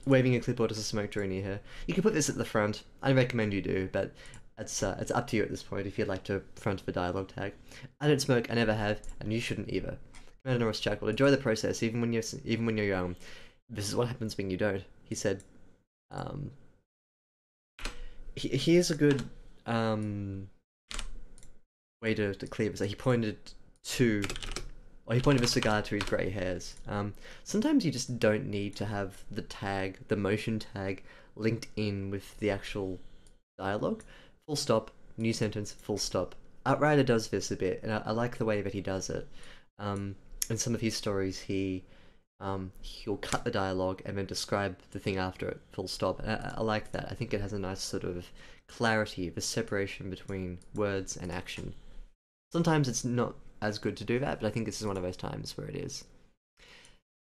waving a clipboard as a smoke during near her. You can put this at the front. I recommend you do, but it's up to you at this point if you'd like to front the dialogue tag. I don't smoke, I never have, and you shouldn't either. Commander Norris chuckled. Enjoy the process, even when you're young. This is what happens when you don't. He said. Um, Here's a good way to clear this. He pointed to, or he pointed a cigar to his grey hairs. Sometimes you just don't need to have the tag, the motion tag, linked in with the actual dialogue. Full stop, new sentence, full stop. Outrider does this a bit, and I like the way that he does it. In some of his stories, he'll cut the dialogue and then describe the thing after it, full stop. And I like that. I think it has a nice sort of clarity, the separation between words and action. Sometimes it's not as good to do that, but I think this is one of those times where it is.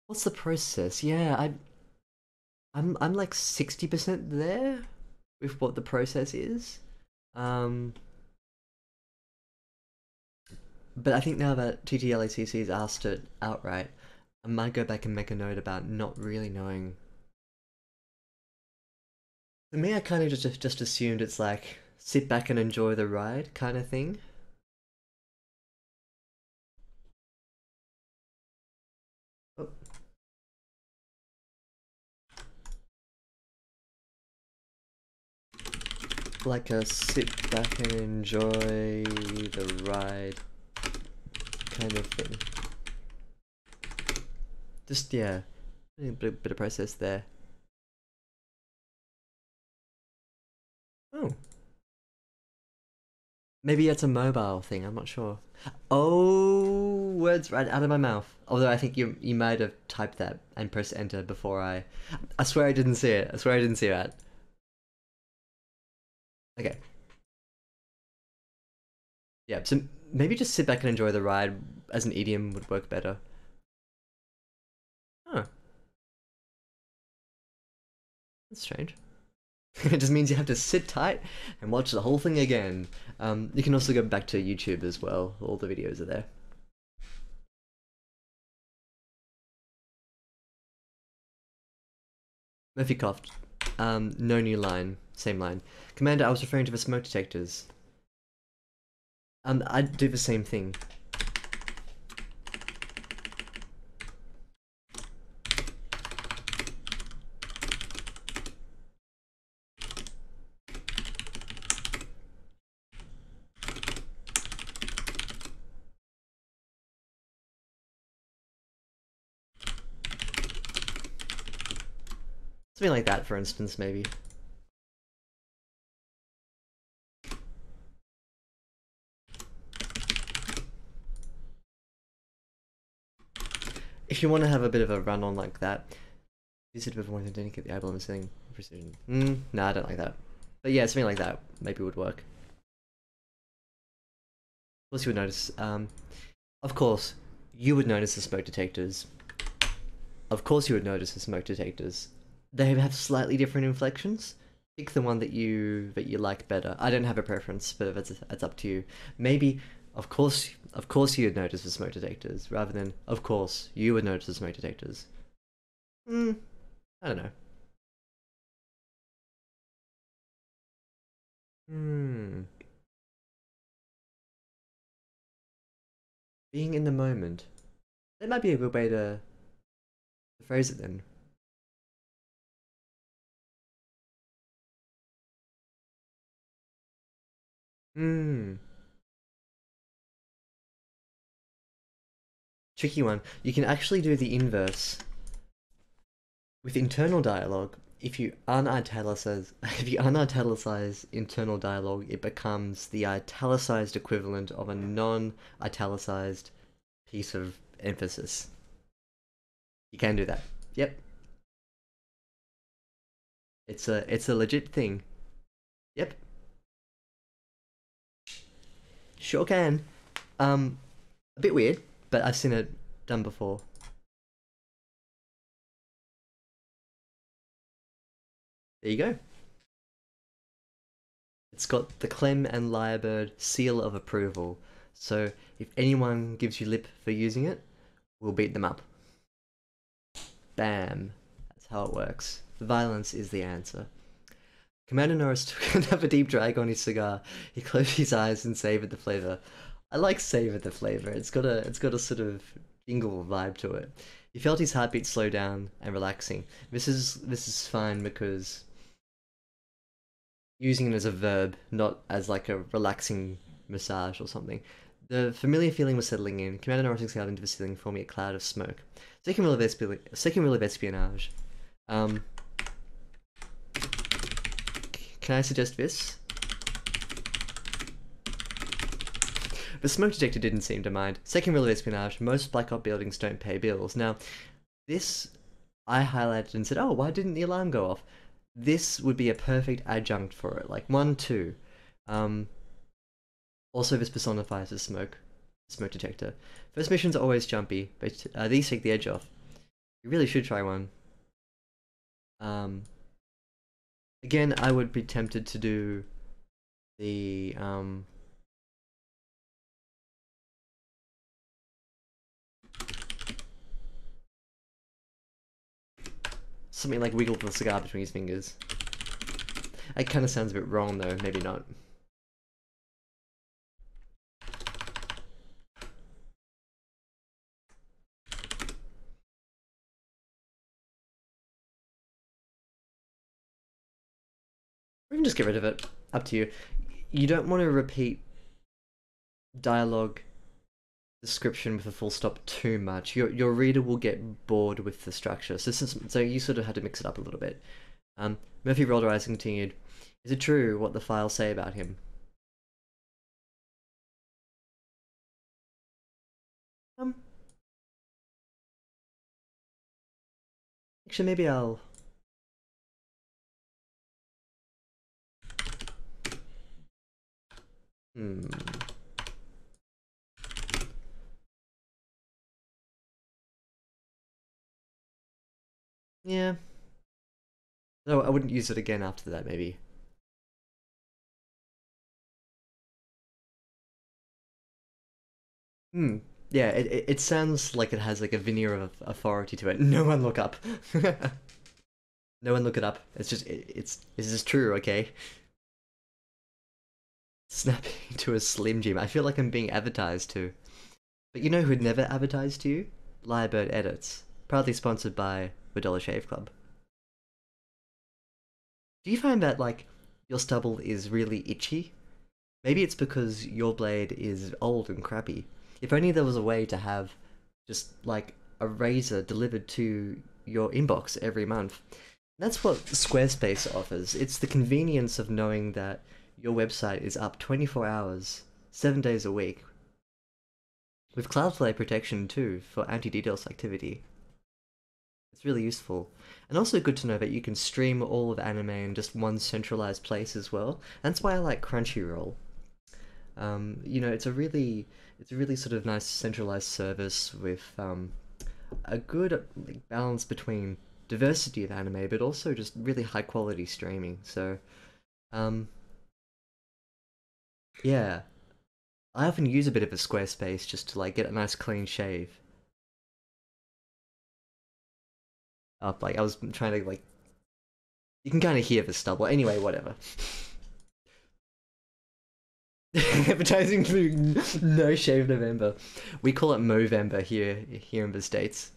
What's the process? Yeah, I'm like 60% there with what the process is. But I think now that TTLACC's asked it outright, I might go back and make a note about not really knowing. For me, I kind of just assumed it's like sit back and enjoy the ride kind of thing. Oh, like a sit back and enjoy the ride kind of thing. Just yeah, a bit of process there. Oh, maybe it's a mobile thing. I'm not sure. Oh, words right out of my mouth. Although I think you might have typed that and pressed enter before I. I swear I didn't see it. I swear I didn't see that. Okay. Yeah. So maybe just sit back and enjoy the ride as an idiom would work better. Huh. That's strange. It just means you have to sit tight and watch the whole thing again. You can also go back to YouTube as well. All the videos are there. Murphy coughed. No new line. Same line. Commander, I was referring to the smoke detectors. I'd do the same thing. Something like that, for instance, maybe. If you want to have a bit of a run on like that, use it before to indicate the eyeball and setting precision. No, I don't like that. But yeah, something like that maybe would work. Of course you would notice, of course, you would notice the smoke detectors. Of course you would notice the smoke detectors. They have slightly different inflections. Pick the one that you like better. I don't have a preference, but it's up to you. Maybe, of course you would notice the smoke detectors, rather than, of course, you would notice the smoke detectors. I don't know. Being in the moment. That might be a good way to phrase it then. Tricky one. You can actually do the inverse. With internal dialogue, if you unitalicize internal dialogue, it becomes the italicized equivalent of a non-italicized piece of emphasis. You can do that. Yep. It's a legit thing. Yep. Sure can. A bit weird, but I've seen it done before. There you go. It's got the Clem and Lyrebird seal of approval. So if anyone gives you lip for using it, we'll beat them up. Bam. That's how it works. Violence is the answer. Commander Norris took another deep drag on his cigar. He closed his eyes and savored the flavor. I like savor the flavor. It's got a sort of jingle vibe to it. He felt his heartbeat slow down and relaxing. This is fine because using it as a verb, not as like a relaxing massage or something. The familiar feeling was settling in. Commander Norris exhaled into the ceiling, forming a cloud of smoke. Second rule of espionage. Can I suggest this? The smoke detector didn't seem to mind. Second rule of espionage, most black op buildings don't pay bills. Now, this I highlighted and said, oh, why didn't the alarm go off? This would be a perfect adjunct for it. Like, 1, 2. Also, this personifies the smoke detector. First missions are always jumpy, but these take the edge off. You really should try one. Again, I would be tempted to do the something like wiggle the cigar between his fingers. It kind of sounds a bit wrong though, maybe not. Or even just get rid of it. Up to you. You don't want to repeat dialogue description with a full stop too much. Your reader will get bored with the structure. So you sort of had to mix it up a little bit. Murphy rolled her eyes and continued. Is it true what the files say about him? Actually, maybe I'll. Yeah. No, I wouldn't use it again after that, maybe. Yeah, it sounds like it has like a veneer of authority to it. No one look up. No one look it up. It's just, it's just true, okay? Snapping to a Slim Jim. I feel like I'm being advertised to. But you know who'd never advertised to you? Lyrebird Edits. Proudly sponsored by the Dollar Shave Club. Do you find that, like, your stubble is really itchy? Maybe it's because your blade is old and crappy. If only there was a way to have just, like, a razor delivered to your inbox every month. That's what Squarespace offers. It's the convenience of knowing that your website is up 24 hours, 7 days a week, with Cloudflare protection too for anti-DDoS activity. It's really useful. And also good to know that you can stream all of anime in just one centralized place as well. That's why I like Crunchyroll. You know, it's a really sort of nice centralized service with a good like, balance between diversity of anime, but also just really high quality streaming. So, um, yeah, I often use a bit of a Squarespace just to like get a nice clean shave. Up, like I was trying to like, you can kind of hear the stubble. Anyway, whatever. Advertising for No Shave November. We call it Movember here in the States.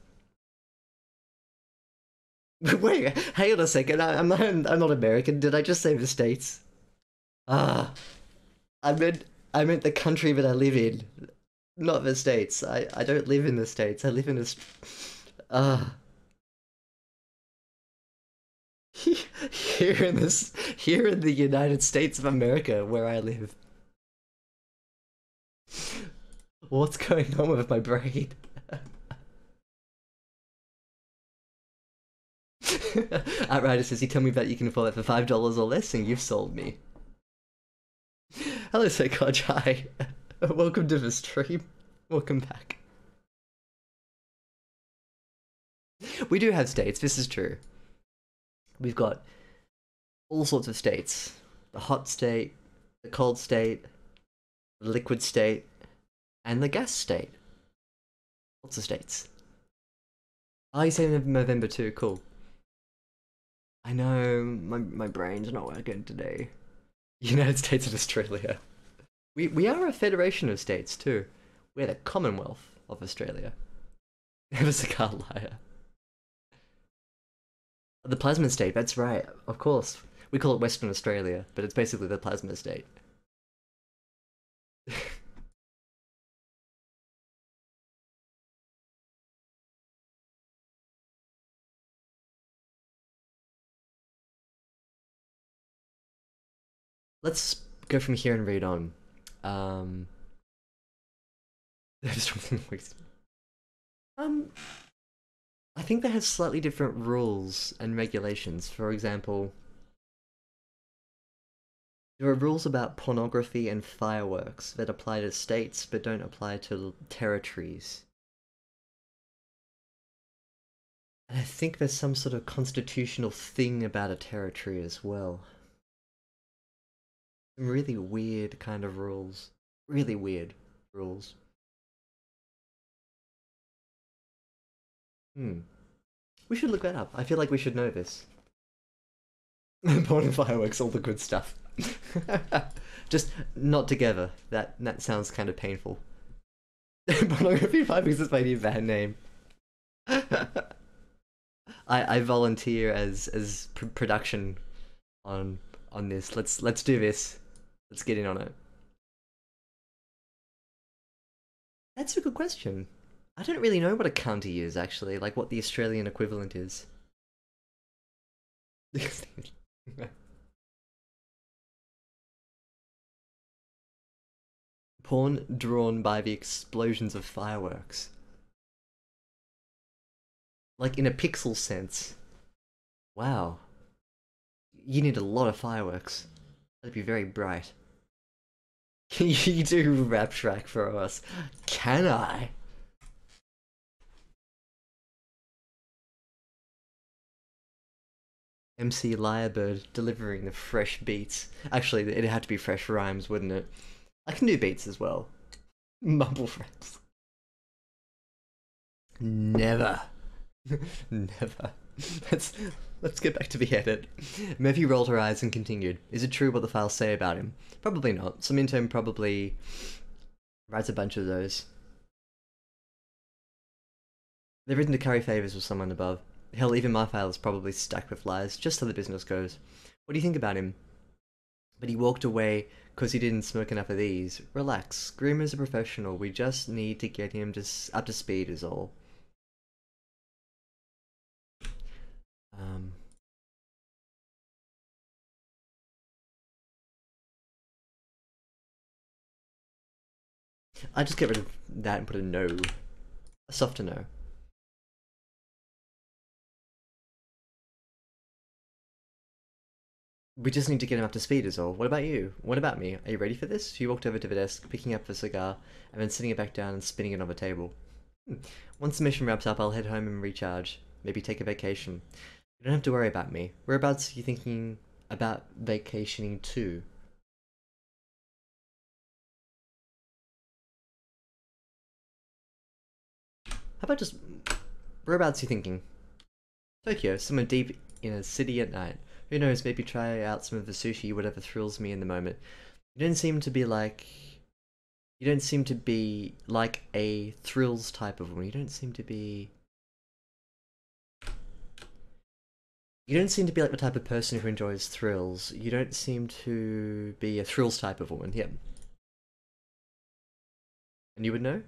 Wait, hang on a second. I'm not American. Did I just say the States? Ah, I meant the country that I live in, not the States. I don't live in the States. I live in this. Ah, here in the United States of America, where I live. What's going on with my brain? Outrider says, "You tell me that you can afford it for $5 or less, and you've sold me." Hello, Sekoj. Hi. Welcome to the stream. Welcome back. We do have states. This is true. We've got all sorts of states: the hot state, the cold state, the liquid state, and the gas state. Lots of states. Oh, you say November too. Cool. I know my brain's not working today. United States and Australia. We are a federation of states too. We're the Commonwealth of Australia. Never cigar liar. The plasma state, that's right, of course. We call it Western Australia, but it's basically the plasma state. Let's go from here and read on. Um, um, I think they have slightly different rules and regulations. For example, there are rules about pornography and fireworks that apply to states but don't apply to territories. And I think there's some sort of constitutional thing about a territory as well. Some really weird kind of rules. Really weird rules. Hmm. We should look that up. I feel like we should know this. Porn and fireworks, all the good stuff. Just not together. That sounds kind of painful. Pornography fireworks is my new band name. I volunteer as production on this. Let's do this. Let's get in on it. That's a good question. I don't really know what a county is actually, like what the Australian equivalent is. Porn drawn by the explosions of fireworks. Like in a pixel sense. Wow. You need a lot of fireworks. That'd be very bright. You do rap track for us. Can I? MC Lyrebird delivering the fresh beats. Actually, it'd have to be fresh rhymes, wouldn't it? I can do beats as well. Mumble raps. Never. Never. Let's let's get back to the edit. Murphy rolled her eyes and continued. Is it true what the files say about him? Probably not. Some intern probably writes a bunch of those. They've written to curry favours with someone above. Hell, even my file is probably stacked with lies, just how the business goes. What do you think about him? But he walked away because he didn't smoke enough of these. Relax. Groomer's a professional. We just need to get him up to speed is all. I just get rid of that and put a no. A softer no. We just need to get him up to speed is all. What about you? What about me? Are you ready for this? She walked over to the desk, picking up a cigar, and then sitting it back down and spinning it on the table. Once the mission wraps up, I'll head home and recharge. Maybe take a vacation. You don't have to worry about me. Whereabouts are you thinking about vacationing to? How about just... Whereabouts are you thinking? Tokyo, somewhere deep in a city at night. Who knows, maybe try out some of the sushi, whatever thrills me in the moment. You don't seem to be like... You don't seem to be like a thrills type of woman. You don't seem to be like the type of person who enjoys thrills. You don't seem to be a thrills type of woman. Yep. And you would know?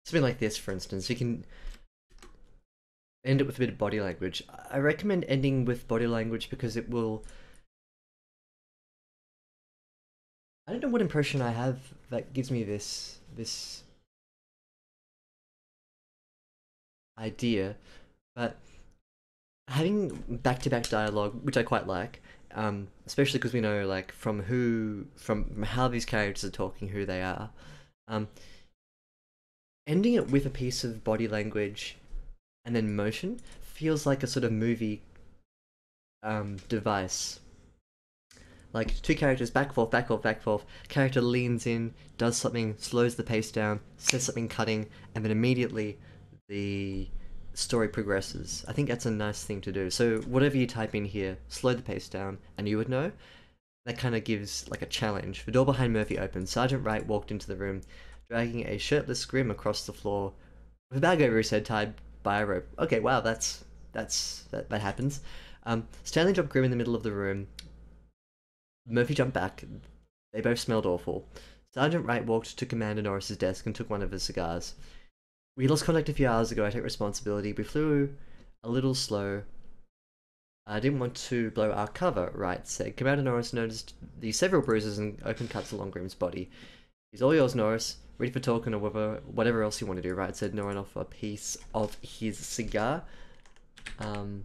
Something like this, for instance. You can end it with a bit of body language. I recommend ending with body language because it will... I don't know what impression I have that gives me this idea, but having back-to-back dialogue, which I quite like, especially because we know like from how these characters are talking, who they are, ending it with a piece of body language and then motion feels like a sort of movie device. Like two characters back forth, back forth, back forth. Character leans in, does something, slows the pace down, says something cutting, and then immediately the story progresses. I think that's a nice thing to do. So whatever you type in here, slow the pace down, and you would know. That kind of gives like a challenge. The door behind Murphy opened. Sergeant Wright walked into the room, dragging a shirtless Grim across the floor, with a bag over his head tied by a rope. Okay, wow, that happens. Stanley dropped Grim in the middle of the room. Murphy jumped back. They both smelled awful. Sergeant Wright walked to Commander Norris's desk and took one of his cigars. We lost contact a few hours ago. I take responsibility. We flew a little slow. I didn't want to blow our cover, Wright said. Commander Norris noticed the several bruises and open cuts along Grim's body. He's all yours, Norris. Ready for talking or whatever else you want to do, Wright said, gnawing off a piece of his cigar, and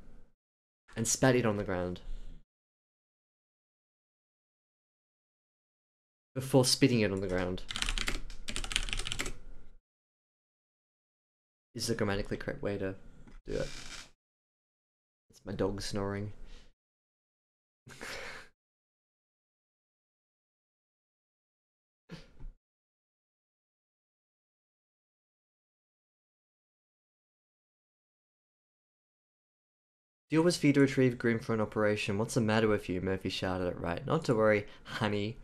spat it on the ground. Before spitting it on the ground. Is the grammatically correct way to do it. It's my dog snoring. Deal was for you to retrieve Grim for an operation. What's the matter with you? Murphy shouted at Wright. Not to worry, honey.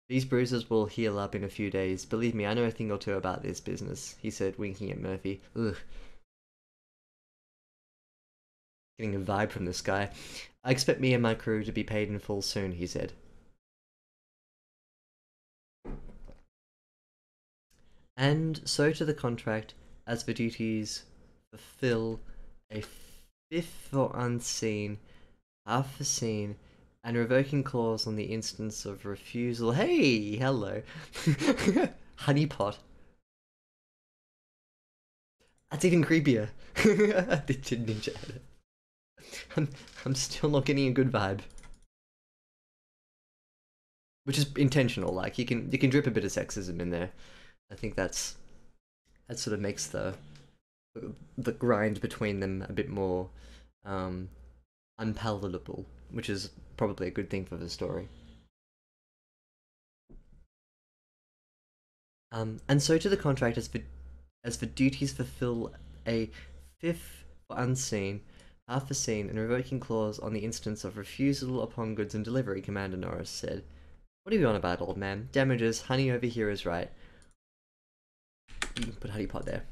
These bruises will heal up in a few days. Believe me, I know a thing or two about this business, he said, winking at Murphy. Ugh. Getting a vibe from this guy. I expect me and my crew to be paid in full soon, he said. And so to the contract, as for duties fulfill a fifth for unseen, half for seen, and revoking clause on the instance of refusal. Hey, hello. Honeypot. That's even creepier. Ninja edit. I'm still not getting a good vibe. Which is intentional, like you can drip a bit of sexism in there. I think that sort of makes the grind between them a bit more unpalatable, which is probably a good thing for the story. And so to the contract, as for duties fulfill a fifth for unseen, half for seen, and revoking clause on the instance of refusal upon goods and delivery, Commander Norris said. What are you on about, old man? Damages, honey over here is right. You can put honey pot there.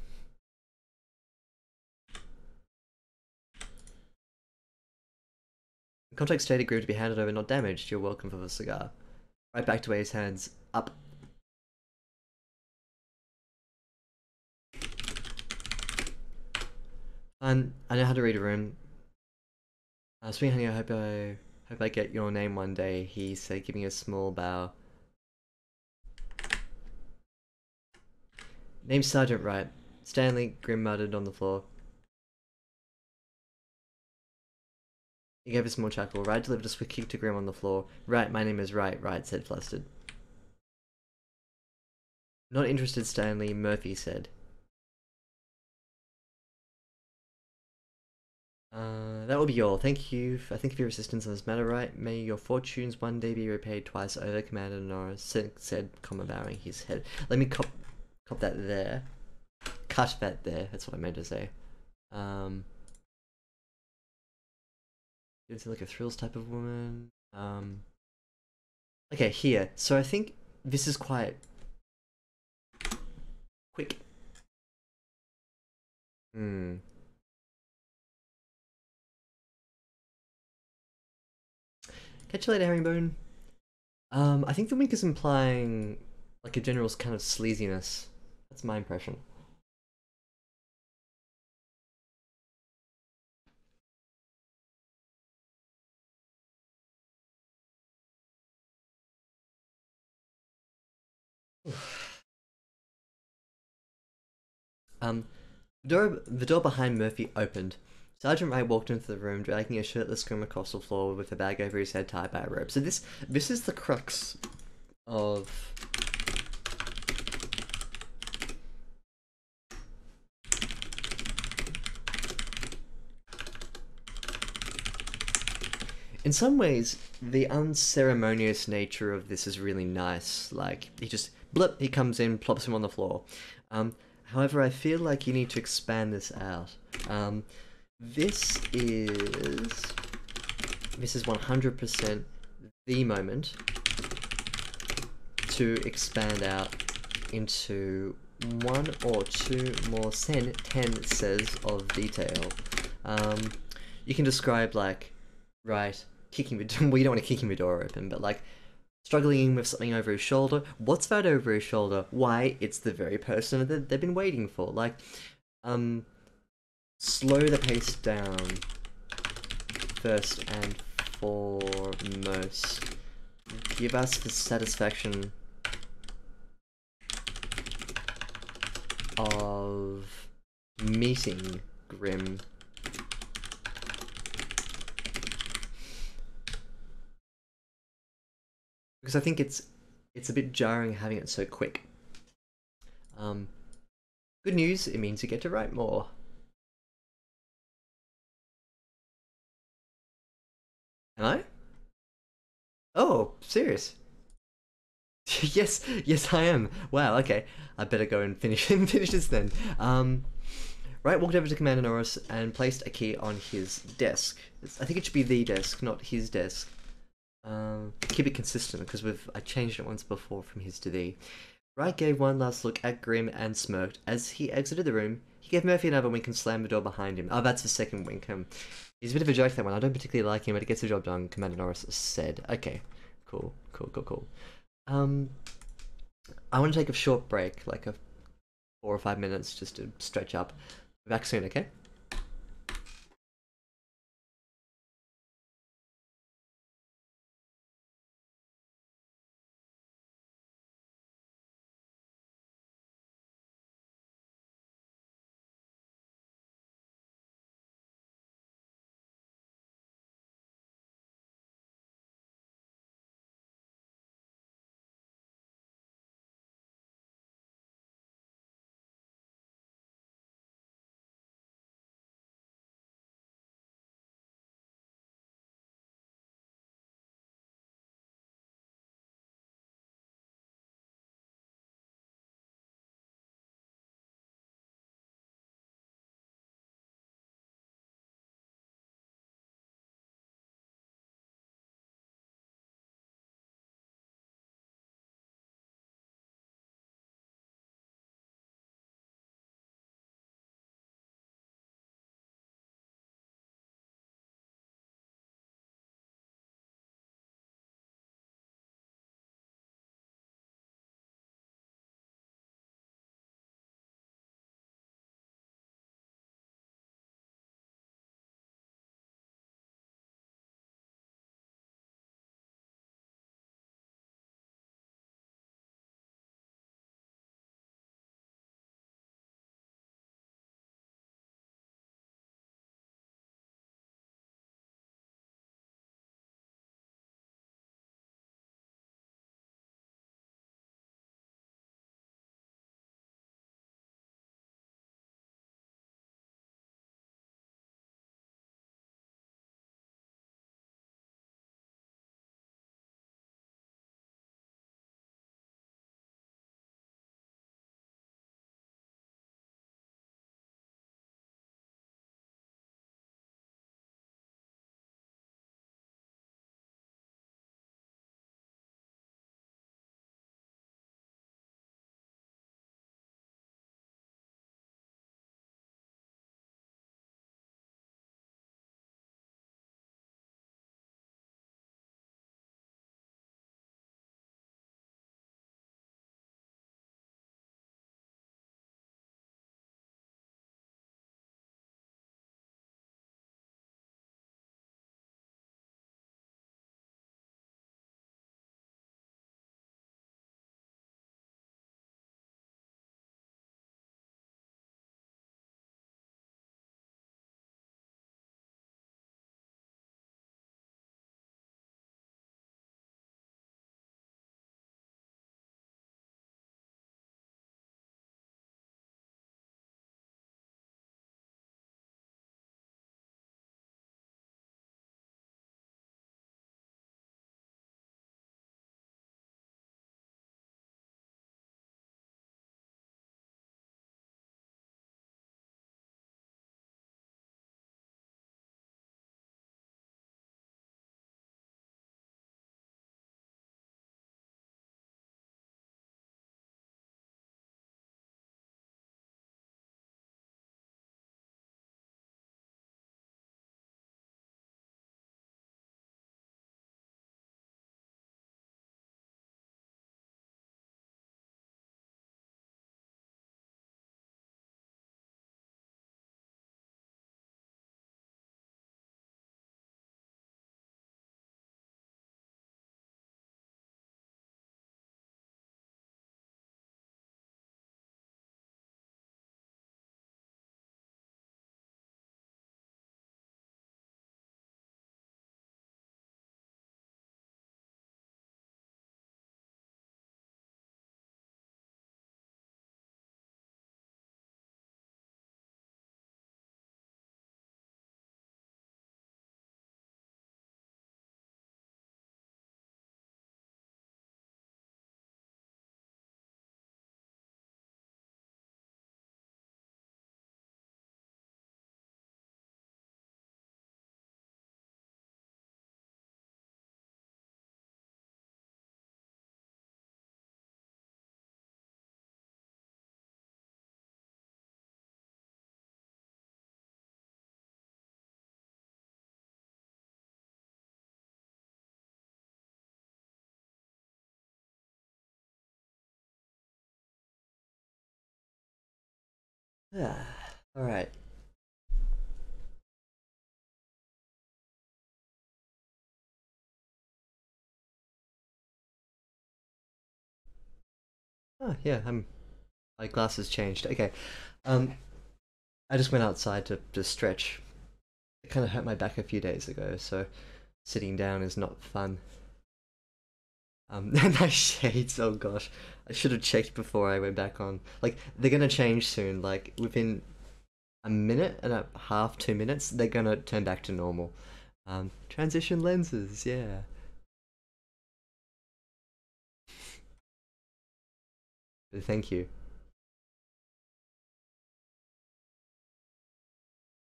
Contract stated agreement to be handed over, not damaged. You're welcome for the cigar. Right back to where his hands up. I know how to read a room. Sweet honey, I hope I get your name one day, he said, giving a small bow. Name's Sergeant Wright. Stanley, Grim muttered on the floor. He gave a small chuckle. Wright delivered a swift kick to Grim on the floor. Right, my name is Wright, Wright said, flustered. Not interested, Stanley, Murphy said. That will be all. Thank you for your assistance on this matter, Wright. May your fortunes one day be repaid twice over, Commander Norris said, bowing his head. Let me cop that there. Cut that there, that's what I meant to say. It's like a thrills type of woman. Okay, here. So I think this is quite quick. Catch you later, herringbone. I think the wink is implying like a general kind of sleaziness. That's my impression. The door behind Murphy opened. Sergeant Wright walked into the room, dragging a shirtless Grim across the floor with a bag over his head tied by a rope. So this is the crux of in some ways, the unceremonious nature of this is really nice. Like, he just, blip, he comes in, plops him on the floor. However, I feel like you need to expand this out. This is 100% the moment to expand out into one or two more sentences of detail. You can describe, like, right, kicking the door. Well, you don't want to kicking the door open, but like struggling with something over his shoulder. What's that over his shoulder? Why, it's the very person that they've been waiting for. Like, slow the pace down first and foremost. Give us the satisfaction of meeting Grim. Because I think it's a bit jarring having it so quick. Good news, it means you get to write more. Am I? Oh, serious? yes, I am. Wow, okay. I better go and finish this then. Wright walked over to Commander Norris and placed a key on his desk. I think it should be the desk, not his desk. Keep it consistent because I changed it once before from his to thee. Wright gave one last look at Grim and smirked. As he exited the room, he gave Murphy another wink and slammed the door behind him. Oh, that's the second wink. He's a bit of a joke, that one. I don't particularly like him, but it gets the job done, Commander Norris said. Okay, cool. I want to take a short break, like a 4 or 5 minutes, just to stretch up. Be back soon, okay? All right. Oh yeah, my glasses changed. Okay. Um, I just went outside to stretch. It kind of hurt my back a few days ago, so sitting down is not fun. And my shades, oh gosh. I should have checked before I went back on. Like, they're gonna change soon. Like, within a minute and a half, 2 minutes, they're gonna turn back to normal. Transition lenses, yeah. Thank you.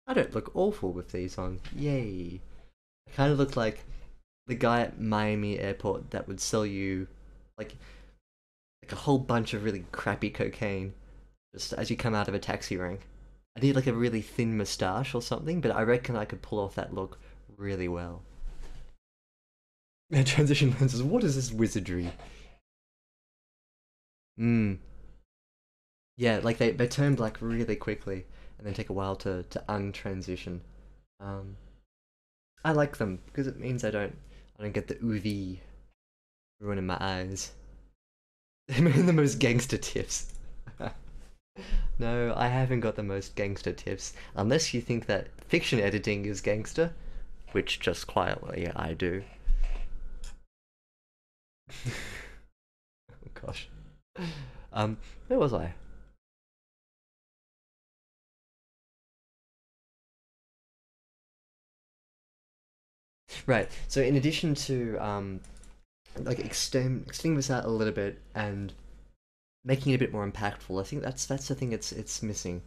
I don't look awful with these on. Yay. I kind of look like the guy at Miami airport that would sell you like like a whole bunch of really crappy cocaine just as you come out of a taxi rank. I need like a really thin moustache or something, but I reckon I could pull off that look really well. And transition lenses, what is this wizardry? Hmm. Yeah, like they turn black really quickly and then take a while to untransition. Um, I like them because it means I don't get the UV ruining my eyes. They're the most gangster tips. No, I haven't got the most gangster tips. Unless you think that fiction editing is gangster, which just quietly I do. Oh gosh. Where was I? Right. So in addition to like extending this out a little bit and making it a bit more impactful, I think that's the thing it's missing.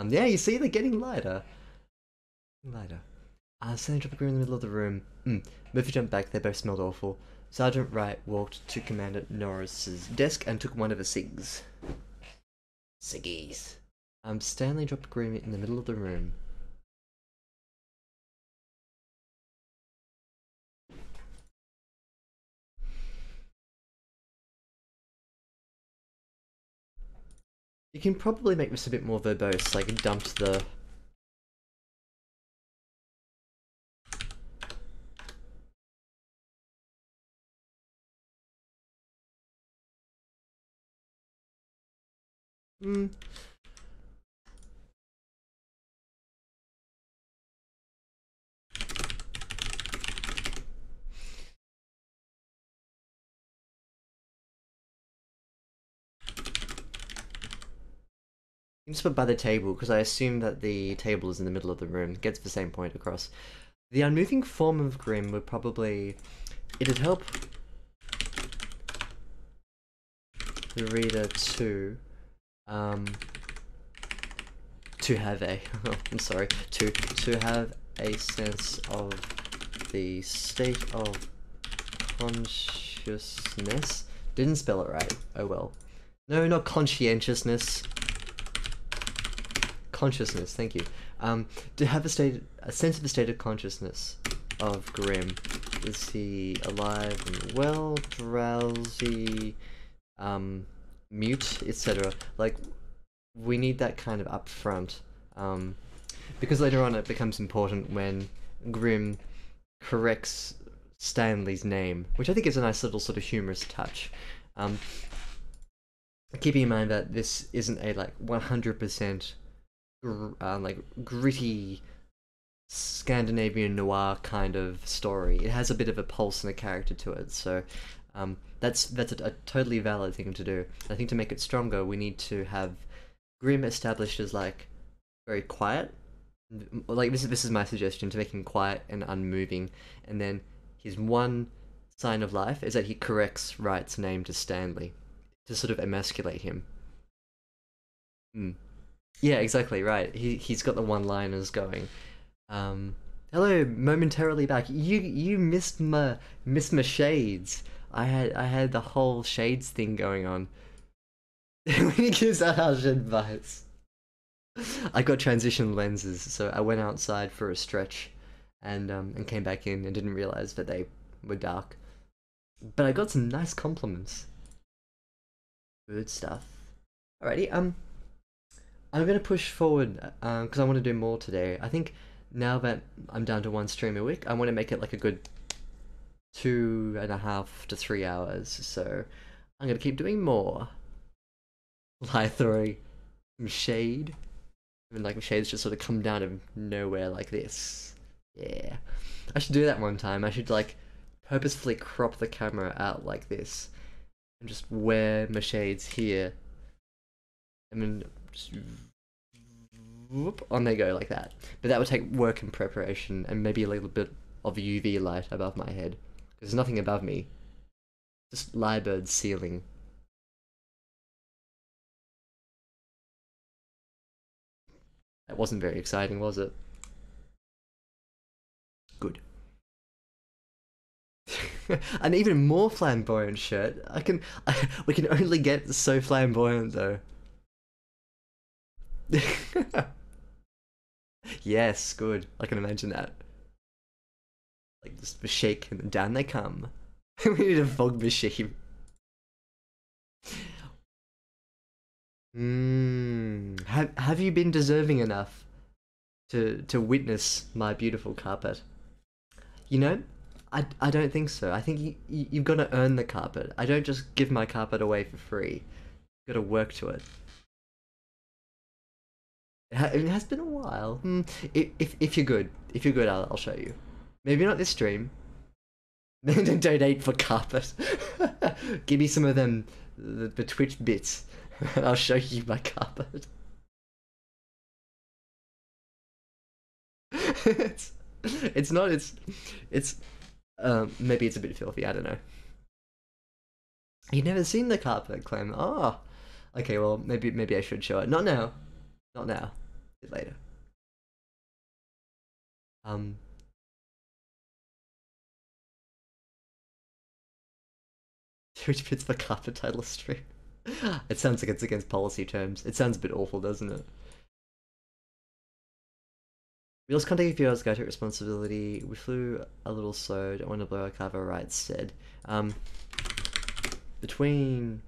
Yeah, you see, they're getting lighter, lighter. Sergeant Dropper in the middle of the room. Murphy jumped back. They both smelled awful. Sergeant Wright walked to Commander Norris's desk and took one of the cigs. Ciggies. Stanley dropped Grim in the middle of the room. You can probably make this a bit more verbose, like dumped the... Hmm. You can just put by the table, because I assume that the table is in the middle of the room. Gets the same point across. The unmoving form of Grim would probably... It'd help the reader to have a... Oh, I'm sorry. To have a sense of the state of consciousness. Didn't spell it right. Oh well. No, not conscientiousness. Consciousness, thank you. To have a sense of the state of consciousness of Grim. Is he alive and well, drowsy, mute, etc.? Like, we need that kind of upfront. Because later on it becomes important when Grim corrects Stanley's name, which I think is a nice little sort of humorous touch. Keeping in mind that this isn't a like 100% like gritty Scandinavian noir kind of story. It has a bit of a pulse and a character to it, so that's a totally valid thing to do. I think to make it stronger, we need to have Grim established as like very quiet. Like this is my suggestion, to make him quiet and unmoving, and then his one sign of life is that he corrects Wright's name to Stanley to sort of emasculate him. Hmm. Yeah, exactly right. He's got the one-liners going. Hello, momentarily back. You missed my shades. I had the whole shades thing going on. When he gives out harsh advice. I got transition lenses, so I went outside for a stretch, and came back in and didn't realize that they were dark. But I got some nice compliments. Good stuff. Alrighty, I'm gonna push forward because I want to do more today. I think now that I'm down to one stream a week, I want to make it like a good 2.5 to 3 hours. So I'm gonna keep doing more. Like throwing some shade. And like shades just sort of come down of nowhere like this. Yeah. I should do that one time. I should like purposefully crop the camera out like this. And just wear my shades here. And then just whoop, on they go like that. But that would take work and preparation and maybe a little bit of UV light above my head. There's nothing above me. Just lyrebird ceiling. That wasn't very exciting, was it? Good. An even more flamboyant shirt. We can only get so flamboyant though. Yes, good. I can imagine that. Like just a shake and down they come. We need a fog machine. Have you been deserving enough to witness my beautiful carpet? You know, I don't think so. I think you've got to earn the carpet. I don't just give my carpet away for free. You've got to work to it. It has been a while. If you're good, I'll show you. Maybe not this stream. Donate for carpet. Give me some of them the Twitch bits, and I'll show you my carpet. It's not. It's maybe it's a bit filthy. I don't know. You've never seen the carpet, Clem? Oh, okay. Well, maybe I should show it. Not now. Not now. A bit later. Which fits the carpet title stream. It sounds like it's against policy terms. It sounds a bit awful, doesn't it? We lost contact a few hours ago, took responsibility. We flew a little slow, don't want to blow our cover, right said. Between...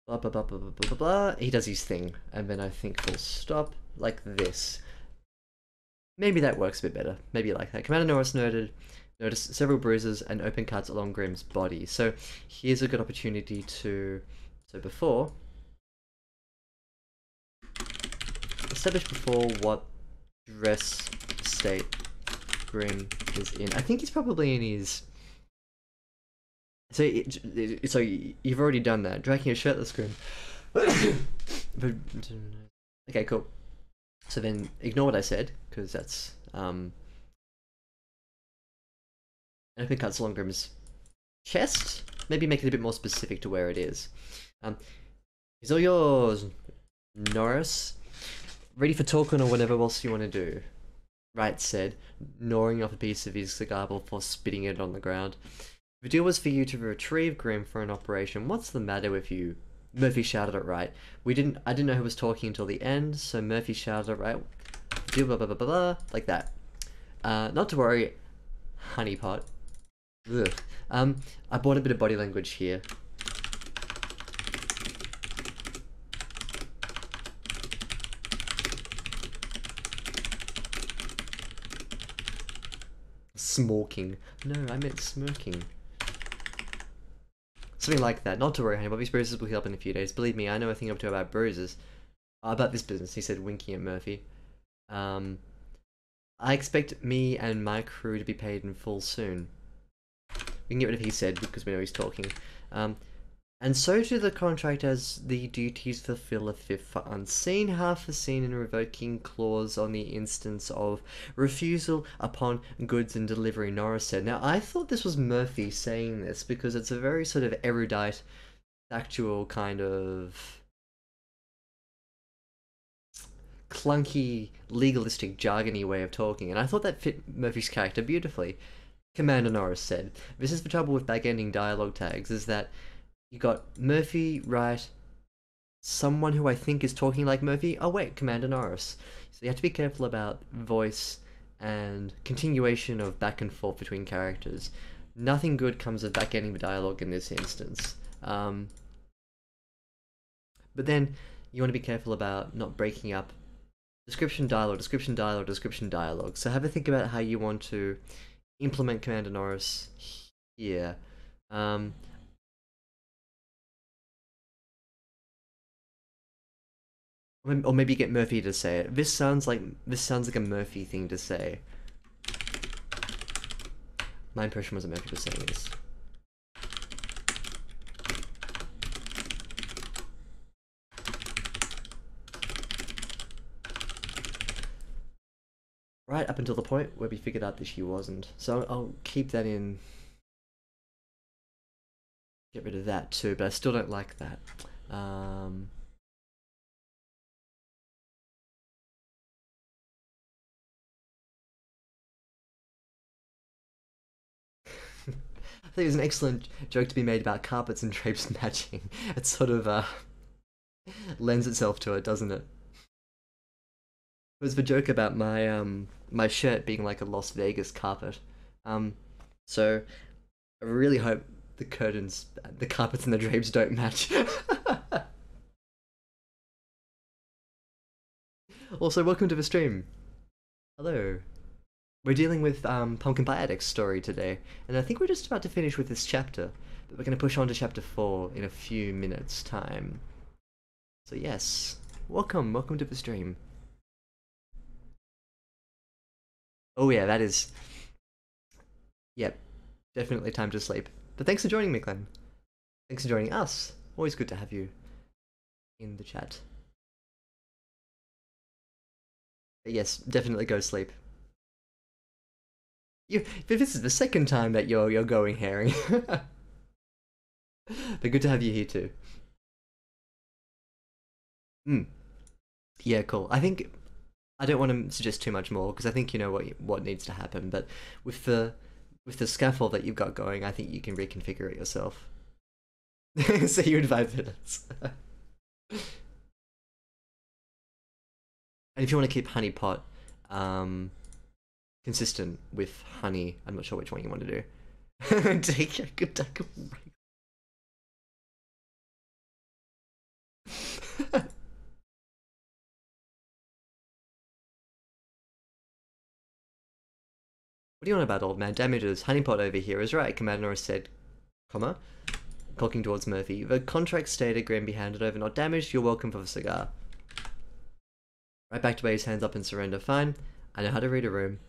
Blah, blah, blah, blah, blah, blah, blah. He does his thing, and then I think full stop, like this. Maybe that works a bit better. Maybe you like that. Commander Norris noticed several bruises and open cuts along Grimm's body. So here's a good opportunity to... So before... Establish before what dress state Grimm is in. I think he's probably in his... So you've already done that. Dragging a shirtless Grimm. Okay, cool. So then ignore what I said, because that's... Open cuts along Grimm's chest. Maybe make it a bit more specific to where it is. It's all yours, Norris. Ready for talking or whatever else you want to do. Right said, gnawing off a piece of his cigar before spitting it on the ground. The deal was for you to retrieve Grimm for an operation. What's the matter with you? Murphy shouted it right. I didn't know who was talking until the end, so Murphy shouted it right. Deal blah blah blah blah blah, like that. Not to worry, honeypot. Ugh. I bought a bit of body language here. Smirking. No, I meant smirking. Something like that. Not to worry, honey. Bobby's bruises will heal up in a few days. Believe me, I know a thing or two about bruises. About this business, he said, winking at Murphy. I expect me and my crew to be paid in full soon. We can get rid of he said because we know he's talking. And so to the contract as the duties fulfill a fifth for unseen, half a seen and revoking clause on the instance of refusal upon goods and delivery, Norris said. Now, I thought this was Murphy saying this because it's a very sort of erudite, factual kind of clunky, legalistic, jargony way of talking, and I thought that fit Murphy's character beautifully. Commander Norris said, "This is the trouble with back-ending dialogue tags, is that you got Murphy, right, someone who I think is talking like Murphy, oh wait, Commander Norris." So you have to be careful about voice and continuation of back and forth between characters. Nothing good comes of back-ending the dialogue in this instance. But then you want to be careful about not breaking up description, dialogue, description, dialogue, description, dialogue. So have a think about how you want to implement Commander Norris here. Or maybe get Murphy to say it. This sounds like a Murphy thing to say. My impression was that Murphy was saying this. Right up until the point where we figured out that she wasn't. So I'll keep that in. Get rid of that too, but I still don't like that. I think it was an excellent joke to be made about carpets and drapes matching. It sort of lends itself to it, doesn't it? It was the joke about my my shirt being like a Las Vegas carpet. So I really hope the curtains, the carpets and the drapes don't match. Also, welcome to the stream. Hello. We're dealing with PumpkinPieAddict's story today, and I think we're just about to finish with this chapter, but we're going to push on to chapter 4 in a few minutes' time. So yes, welcome to the stream. Oh yeah, that is... Yep, definitely time to sleep. But thanks for joining me, Glenn. Thanks for joining us. Always good to have you in the chat. But yes, definitely go sleep. This is the second time that you're going herring. But good to have you here too. Yeah, cool. I think I don't want to suggest too much more because I think you know what needs to happen. But with the scaffold that you've got going, I think you can reconfigure it yourself. See you in 5 minutes. And if you want to keep honey pot consistent with honey, I'm not sure which one you want to do. Take a good break. What do you want about, old man? Damages. Honeypot over here is right, Commander Norris said, comma, cocking towards Murphy. The contract stated Graham be handed over, not damaged. You're welcome for the cigar. Right back to wave his hands up and surrender. Fine. I know how to read a room.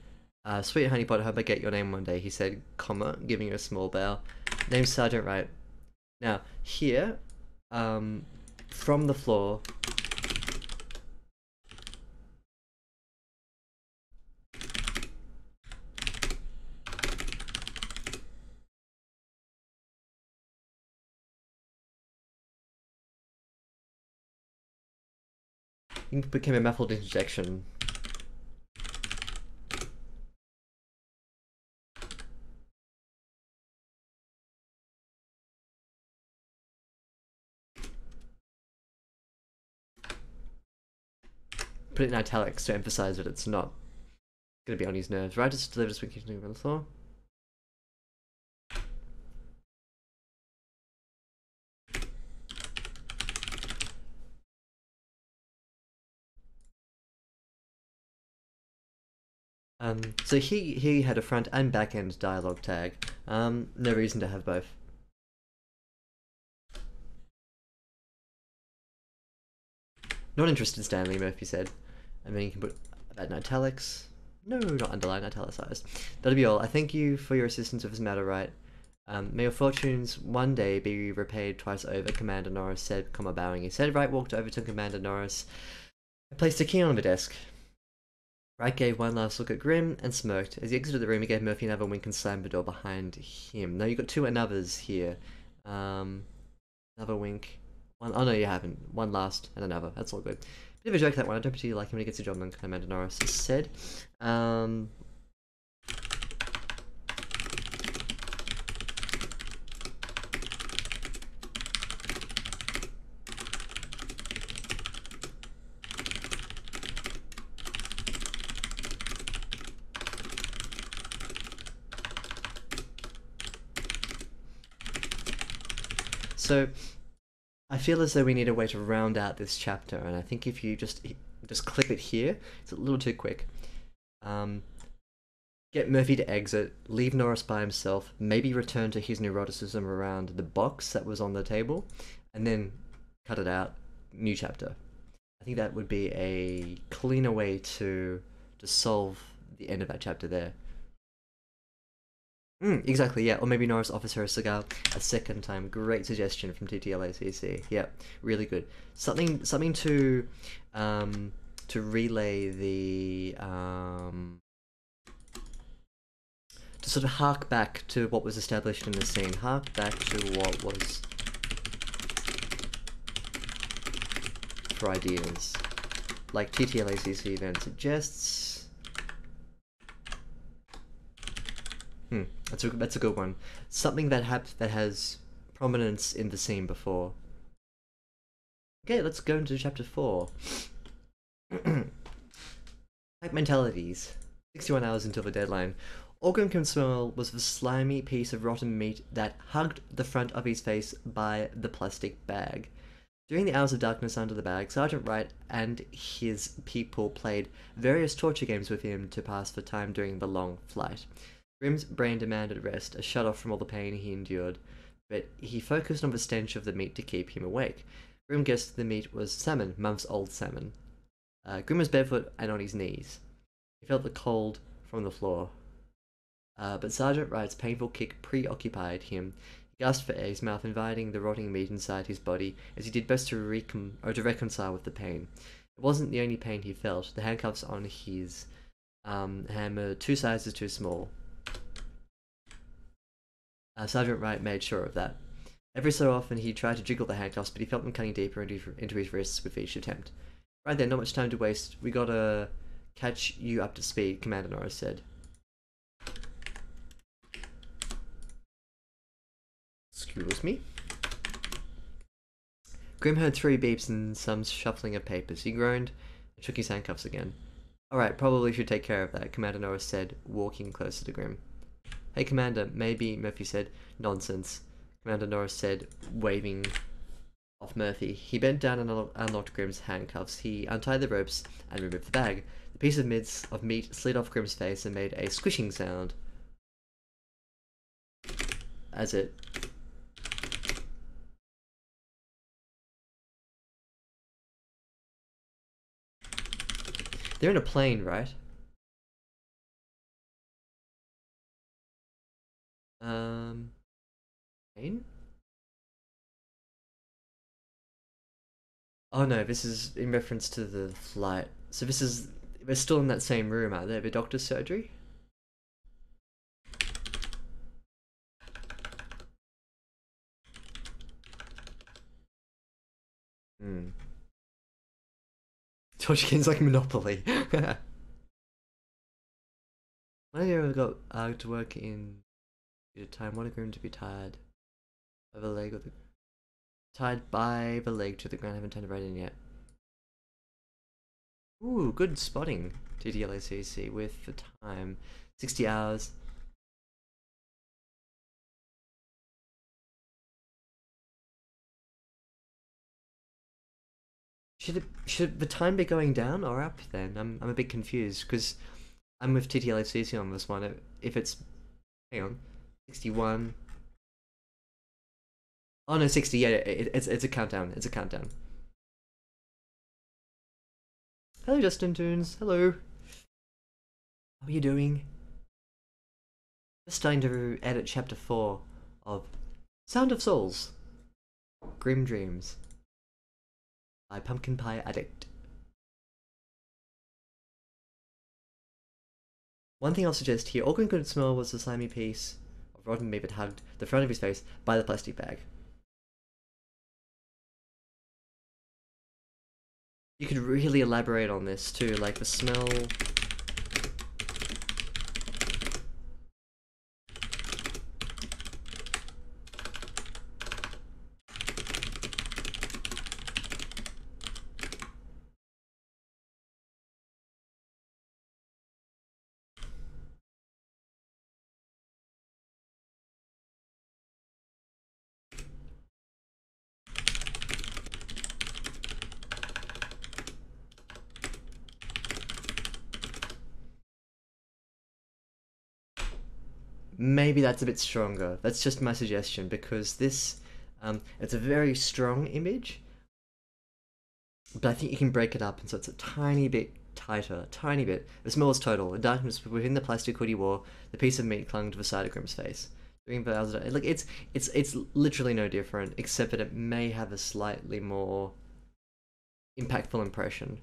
Sweet Honeypot, I hope I get your name one day, he said, comma, giving you a small bow. Name's Sergeant Wright. Now, here, from the floor... It became a muffled interjection. Put it in italics to emphasize that it's not going to be on his nerves. Right, just deliver this week on the floor. So he had a front and back end dialogue tag. No reason to have both. Not interested, Stanley, Murphy said. And then you can put that in italics. No, not underlined, italicized. That'll be all. I thank you for your assistance with this matter, right? May your fortunes one day be repaid twice over, Commander Norris said, comma bowing. He said, Wright walked over to Commander Norris and placed a key on the desk. Wright gave one last look at Grimm and smirked. As he exited the room, he gave Murphy another wink and slammed the door behind him. No, you got two anothers here. Another wink. One, oh no, you haven't. One last and another. That's all good. Bit of a joke, that one. I don't particularly like him when he gets a job done, Commander Norris said. So I feel as though we need a way to round out this chapter, and I think if you just clip it here, it's a little too quick. Get Murphy to exit, leave Norris by himself, maybe return to his neuroticism around the box that was on the table, and then cut it out. New chapter. I think that would be a cleaner way to solve the end of that chapter there. Exactly, yeah. Or maybe Norris offers her a cigar a second time. Great suggestion from TTLACC. Yeah, really good. Something to relay the to sort of hark back to what was established in the scene. Hark back to what was for ideas. Like TTLACC then suggests. That's a good one. Something that has prominence in the scene before. Okay, let's go into chapter 4. Like mentalities. 61 hours until the deadline. Organ Consuel was the slimy piece of rotten meat that hugged the front of his face by the plastic bag. During the hours of darkness under the bag, Sergeant Wright and his people played various torture games with him to pass the time during the long flight. Grimm's brain demanded rest, a shut-off from all the pain he endured, but he focused on the stench of the meat to keep him awake. Grimm guessed the meat was salmon, months-old salmon. Grimm was barefoot and on his knees. He felt the cold from the floor. But Sergeant Wright's painful kick preoccupied him. He gasped for air, his mouth inviting the rotting meat inside his body, as he did best to reconcile with the pain. It wasn't the only pain he felt. The handcuffs on his hand were 2 sizes too small. Sergeant Wright made sure of that. Every so often he tried to jiggle the handcuffs, but he felt them cutting deeper into his wrists with each attempt. Right then, not much time to waste. We gotta catch you up to speed, Commander Norris said. Excuse me? Grimm heard 3 beeps and some shuffling of papers. He groaned and shook his handcuffs again. Alright, probably should take care of that, Commander Norris said, walking closer to Grimm. Hey, Commander, maybe, Murphy said. Nonsense, Commander Norris said, waving off Murphy. He bent down and unlocked Grimm's handcuffs. He untied the ropes and removed the bag. The piece of meat slid off Grimm's face and made a squishing sound as it... They're in a plane, right? Plane? Oh no, this is in reference to the flight. So this is... We're still in that same room, are they? The doctor's surgery? Tolkien's like Monopoly. When have you ever got to work in a time? What a groom to be tied by the leg of the... Tied by the leg to the ground. I haven't turned it right in yet. Ooh, good spotting, TTLACC, with the time. 60 hours. Should the time be going down or up then? I'm a bit confused, because I'm with TTLACC on this one. If it's... Hang on. 61... Oh no, 60, yeah, it's a countdown. It's a countdown. Hello, Justin Toons. Hello. How are you doing? Just starting to edit chapter 4 of Sound of Souls. Grim Dreams by PumpkinPieAddict. One thing I'll suggest here, Organ Could Smell was the slimy piece of rotten meat that hugged the front of his face by the plastic bag. You could really elaborate on this too, like the smell... maybe that's a bit stronger. That's just my suggestion, because this, it's a very strong image, but I think you can break it up, and so it's a tiny bit tighter, tiny bit. The smallest total. The darkness within the plastic hood he wore, the piece of meat clung to the side of Grimm's face. Like it's literally no different, except that it may have a slightly more impactful impression.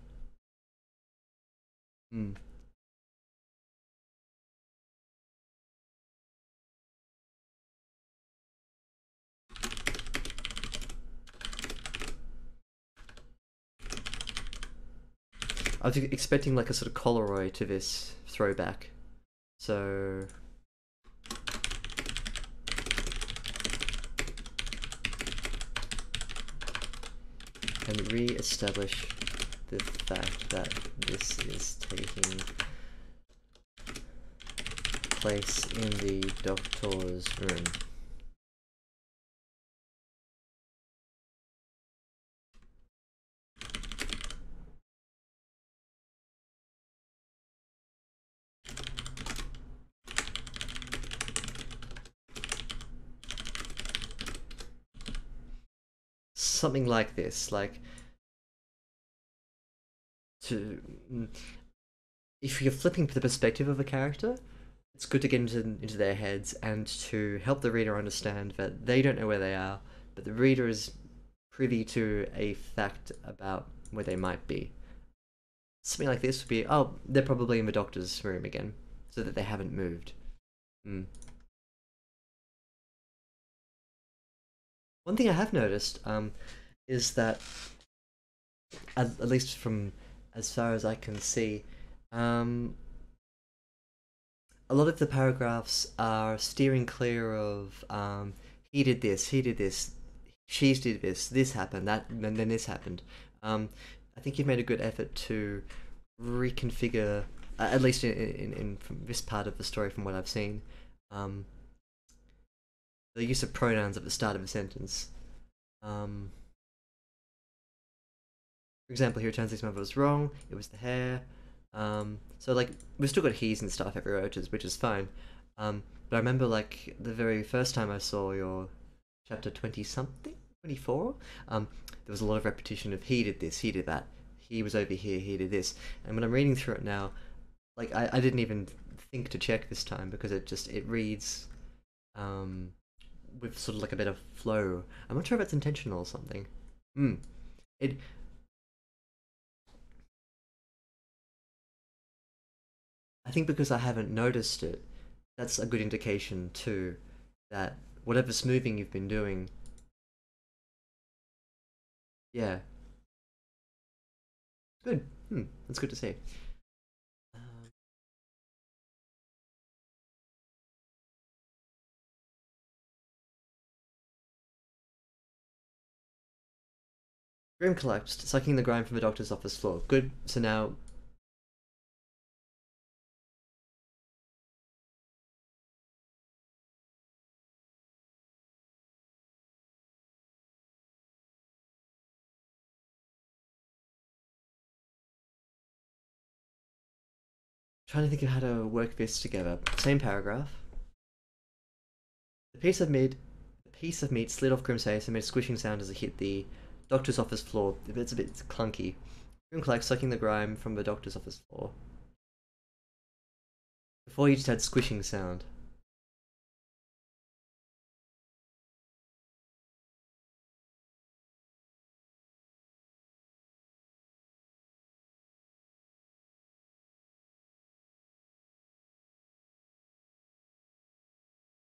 Hmm. I was expecting like a sort of Polaroid to this throwback. So and re-establish the fact that this is taking place in the doctor's room. Something like this, like to if you're flipping the perspective of a character, it's good to get into their heads and to help the reader understand that they don't know where they are, but the reader is privy to a fact about where they might be. Something like this would be, oh, they're probably in the doctor's room again, so that they haven't moved. Hmm. One thing I have noticed is that, at least from as far as I can see, um, a lot of the paragraphs are steering clear of he did this, she did this happened, that, and then this happened. I think you've made a good effort to reconfigure, at least in from this part of the story, from what I've seen, um, the use of pronouns at the start of a sentence. Um, for example, here it turns out his mother was wrong. It was the hair. So like we've still got he's and stuff everywhere, which is fine. But I remember like the very first time I saw your chapter 20 something, 24. There was a lot of repetition of he did this, he did that, he was over here, he did this. And when I'm reading through it now, like I didn't even think to check this time because it reads um with sort of like a bit of flow. I'm not sure if it's intentional or something. Hmm. It I think because I haven't noticed it, that's a good indication too that whatever smoothing you've been doing, yeah, good. That's good to see. Um, Grim collapsed, sucking the grime from the doctor's office floor. Good. So now, trying to think of how to work this together. Same paragraph. The piece of meat, the piece of meat slid off Grim's face and made a squishing sound as it hit the doctor's office floor. It's a bit clunky. Grim collapsed, sucking the grime from the doctor's office floor. Before you just had squishing sound.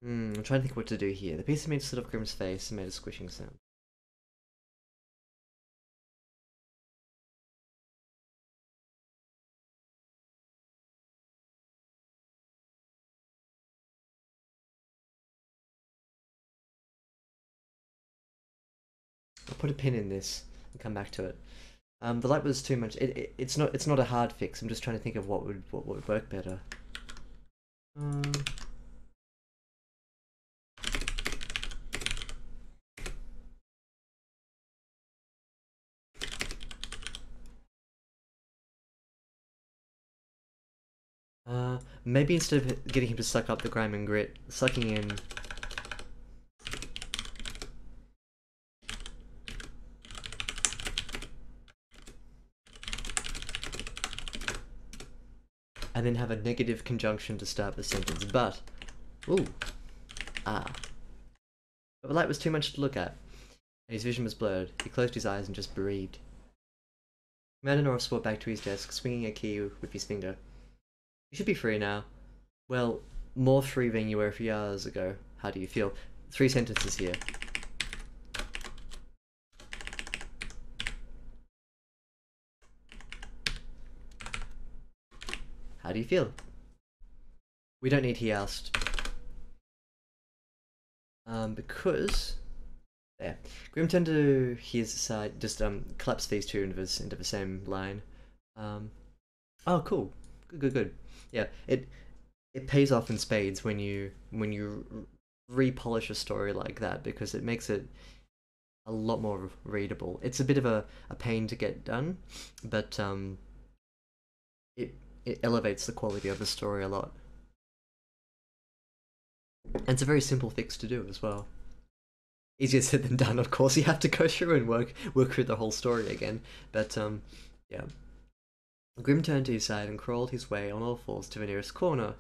I'm trying to think what to do here. The piece of meat slid off Grim's face and made a squishing sound. I'll put a pin in this and come back to it. The light was too much. It's not a hard fix. I'm just trying to think of what would work better. Um, maybe instead of getting him to suck up the grime and grit, sucking in... and then have a negative conjunction to start the sentence, but... Ooh. Ah. But the light was too much to look at, and his vision was blurred. He closed his eyes and just breathed. Commander Norris walked back to his desk, swinging a key with his finger. You should be free now. Well, more free than you were a few hours ago. How do you feel? 3 sentences here. How do you feel? We don't need, he asked. Because... There. Grim turned to his side, just collapsed these two into the same line. Oh, cool. Good. Yeah, it pays off in spades when you repolish a story like that, because it makes it a lot more readable. It's a bit of a pain to get done, but it elevates the quality of the story a lot. And it's a very simple fix to do as well. Easier said than done, of course. You have to go through and work through the whole story again. But yeah. Grim turned to his side and crawled his way on all fours to the nearest corner.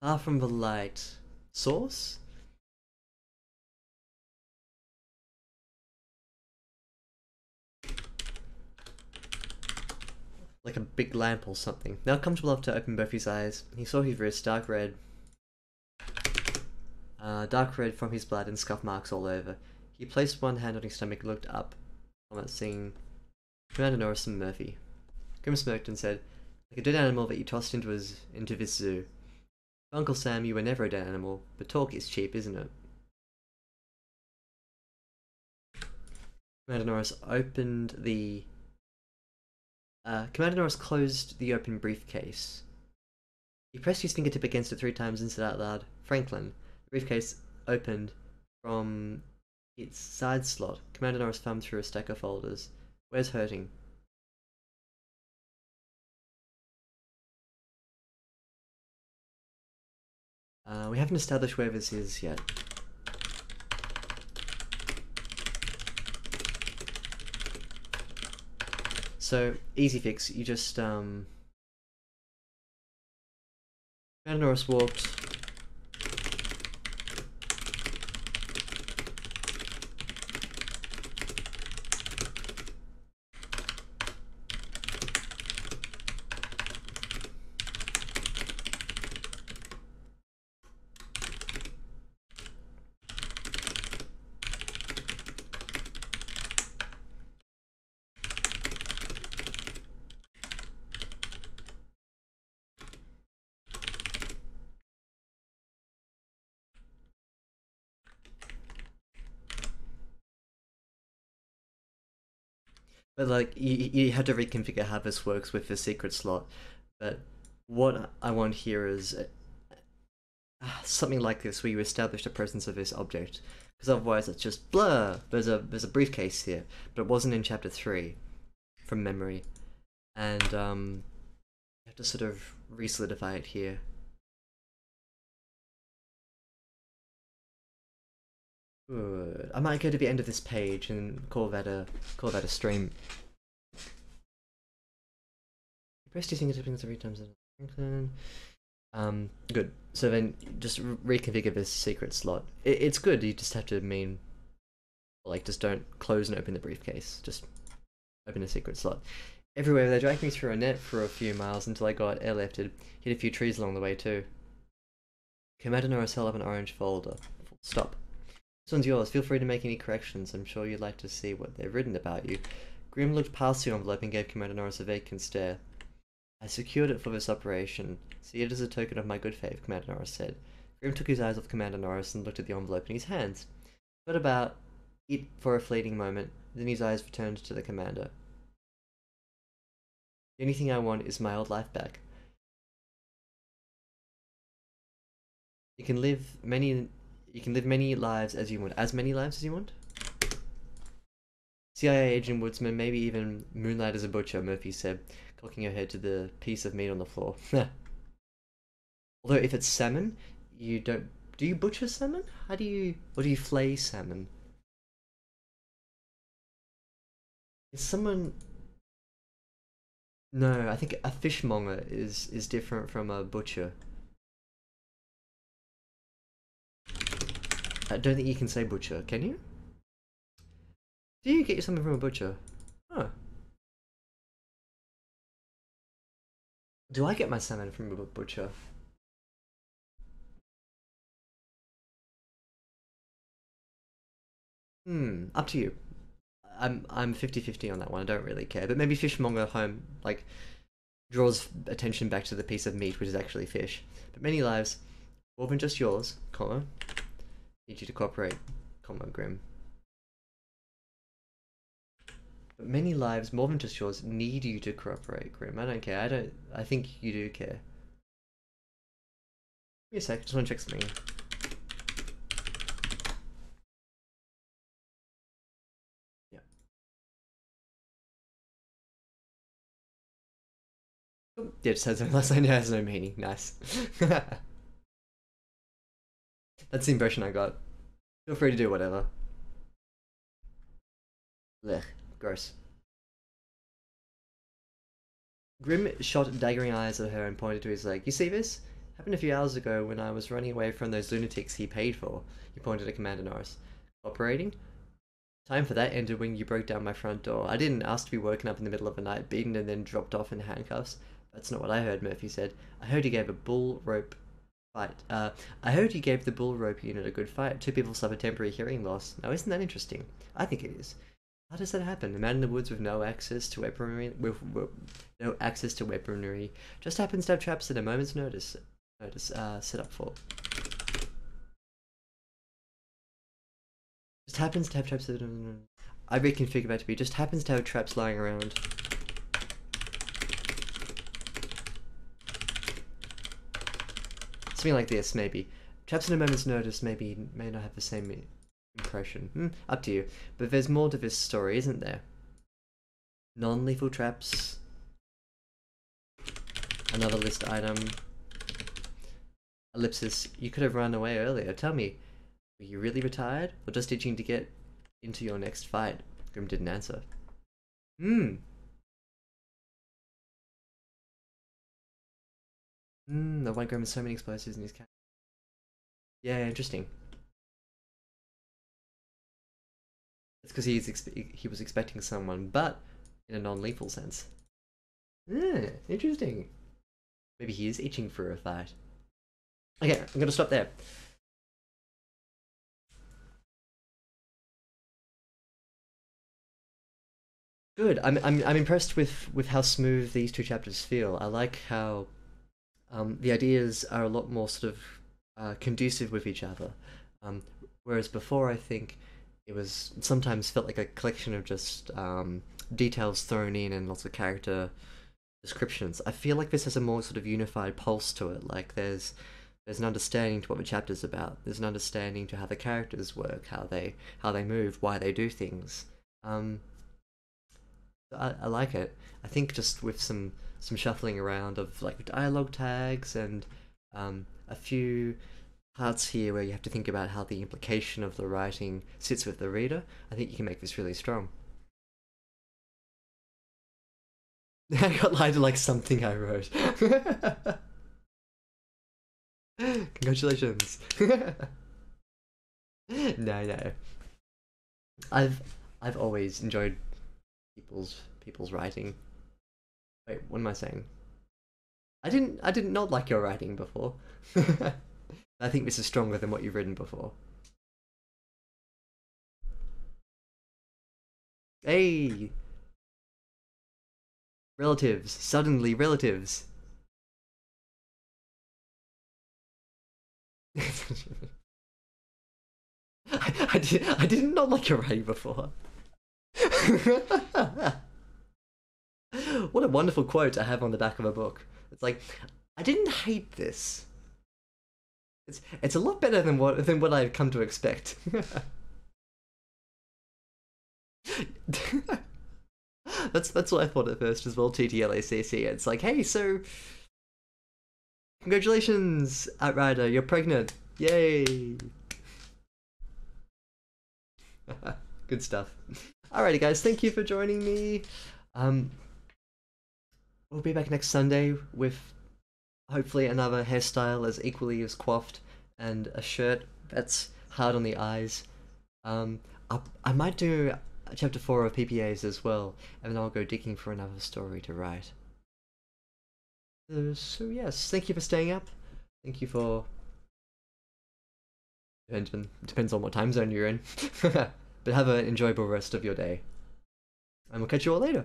Far from the light source? Like a big lamp or something. Now comfortable enough to open both his eyes, he saw his wrist dark red from his blood and scuff marks all over. He placed one hand on his stomach and looked up on it, seeing Commander Norris and Murphy. Grim smirked and said, like a dead animal that you tossed into this zoo. Uncle Sam, you were never a dead animal, but talk is cheap, isn't it? Commander Norris closed the open briefcase. He pressed his fingertip against it 3 times and said out loud, Franklin. The briefcase opened from its side slot. Commander Norris thumbed through a stack of folders. Where's hurting? We haven't established where this is yet. So, easy fix, you just, Commander Norris walked but like, you have to reconfigure how this works with the secret slot. But what I want here is something like this, where you establish the presence of this object. Because otherwise it's just blur. There's a briefcase here, but it wasn't in chapter 3, from memory. And you have to sort of re-solidify it here. Good. I might go to the end of this page and call that a stream. Press these fingertips 3 times. Good. So then just reconfigure this secret slot. It's good. You just have to just don't close and open the briefcase. Just open the secret slot. Everywhere they dragged me through a net for a few miles until I got airlifted. Hit a few trees along the way too. Commander Norris held up an orange folder. Stop. This one's yours. Feel free to make any corrections. I'm sure you'd like to see what they've written about you. Grim looked past the envelope and gave Commander Norris a vacant stare. I secured it for this operation. See it as a token of my good faith, Commander Norris said. Grim took his eyes off Commander Norris and looked at the envelope in his hands. Thought about it for a fleeting moment, then his eyes returned to the commander. The only thing I want is my old life back. You can live many You can live many lives as you want. As many lives as you want? CIA agent woodsman, maybe even moonlight as a butcher, Murphy said, cocking her head to the piece of meat on the floor. Although if it's salmon, you don't... Do you butcher salmon? How do you... Or do you flay salmon? Is someone... No, I think a fishmonger is different from a butcher. I don't think you can say butcher, can you? Do you get something from a butcher? Huh. Do I get my salmon from a butcher? Up to you. I'm 50-50 on that one. I don't really care. But maybe fishmonger home like draws attention back to the piece of meat which is actually fish. But many lives, more than just yours, comma. Need you to cooperate, comma, Grim. But many lives, more than just yours, need you to cooperate, Grim. I don't care. I think you do care. Give me a sec, just want to check something. Yeah. Oh, yeah, it says unless I know it has no meaning. Nice. That's the impression I got. Feel free to do whatever. Blech. Gross. Grim shot daggering eyes at her and pointed to his leg. You see this? Happened a few hours ago when I was running away from those lunatics he paid for. He pointed at Commander Norris. Operating? Time for that ended when you broke down my front door. I didn't ask to be woken up in the middle of the night, beaten and then dropped off in handcuffs. That's not what I heard, Murphy said. I heard he gave a bull rope fight. I heard he gave the bull rope unit a good fight. 2 people suffered temporary hearing loss. Now isn't that interesting? I think it is. How does that happen? A man in the woods with no access to weaponry, just happens to have traps at a moment's notice set up for. Just happens to have traps that I reconfigure that to be just happens to have traps lying around. Something like this, maybe. Traps at a moment's notice may not have the same impression. Up to you. But there's more to this story, isn't there? Non-lethal traps. Another list item. Ellipsis. You could have run away earlier. Tell me, were you really retired? Or just itching to get into your next fight? Grim didn't answer. The White Grim has so many explosives in his cat. Yeah, interesting. It's because he was expecting someone, but in a non-lethal sense. Interesting. Maybe he is itching for a fight. Okay, I'm gonna stop there. Good. I'm impressed with how smooth these 2 chapters feel. I like how the ideas are a lot more sort of conducive with each other. Whereas before, I think it was sometimes felt like a collection of just details thrown in and lots of character descriptions. I feel like this has a more sort of unified pulse to it. Like there's an understanding to what the chapter's about. There's an understanding to how the characters work, how they move, why they do things. I like it. I think just with some shuffling around of like dialogue tags and a few parts here where you have to think about how the implication of the writing sits with the reader, I think you can make this really strong. I got lied to like something I wrote. Congratulations. No. I've always enjoyed people's writing. Wait, what am I saying? I did not like your writing before. I think this is stronger than what you've written before. Hey! Relatives. Suddenly relatives. I did not like your writing before. What a wonderful quote I have on the back of a book. It's like, I didn't hate this. It's a lot better than what I'd come to expect. That's what I thought at first as well. TTLACC. It's like, hey, so congratulations, Outrider, you're pregnant. Yay! Good stuff. Alrighty, guys, thank you for joining me. We'll be back next Sunday with hopefully another hairstyle as equally as coiffed and a shirt that's hard on the eyes. I might do chapter 4 of PPAs as well, and then I'll go digging for another story to write. So yes, thank you for staying up. Thank you for... Depends on what time zone you're in. But have an enjoyable rest of your day. And we'll catch you all later.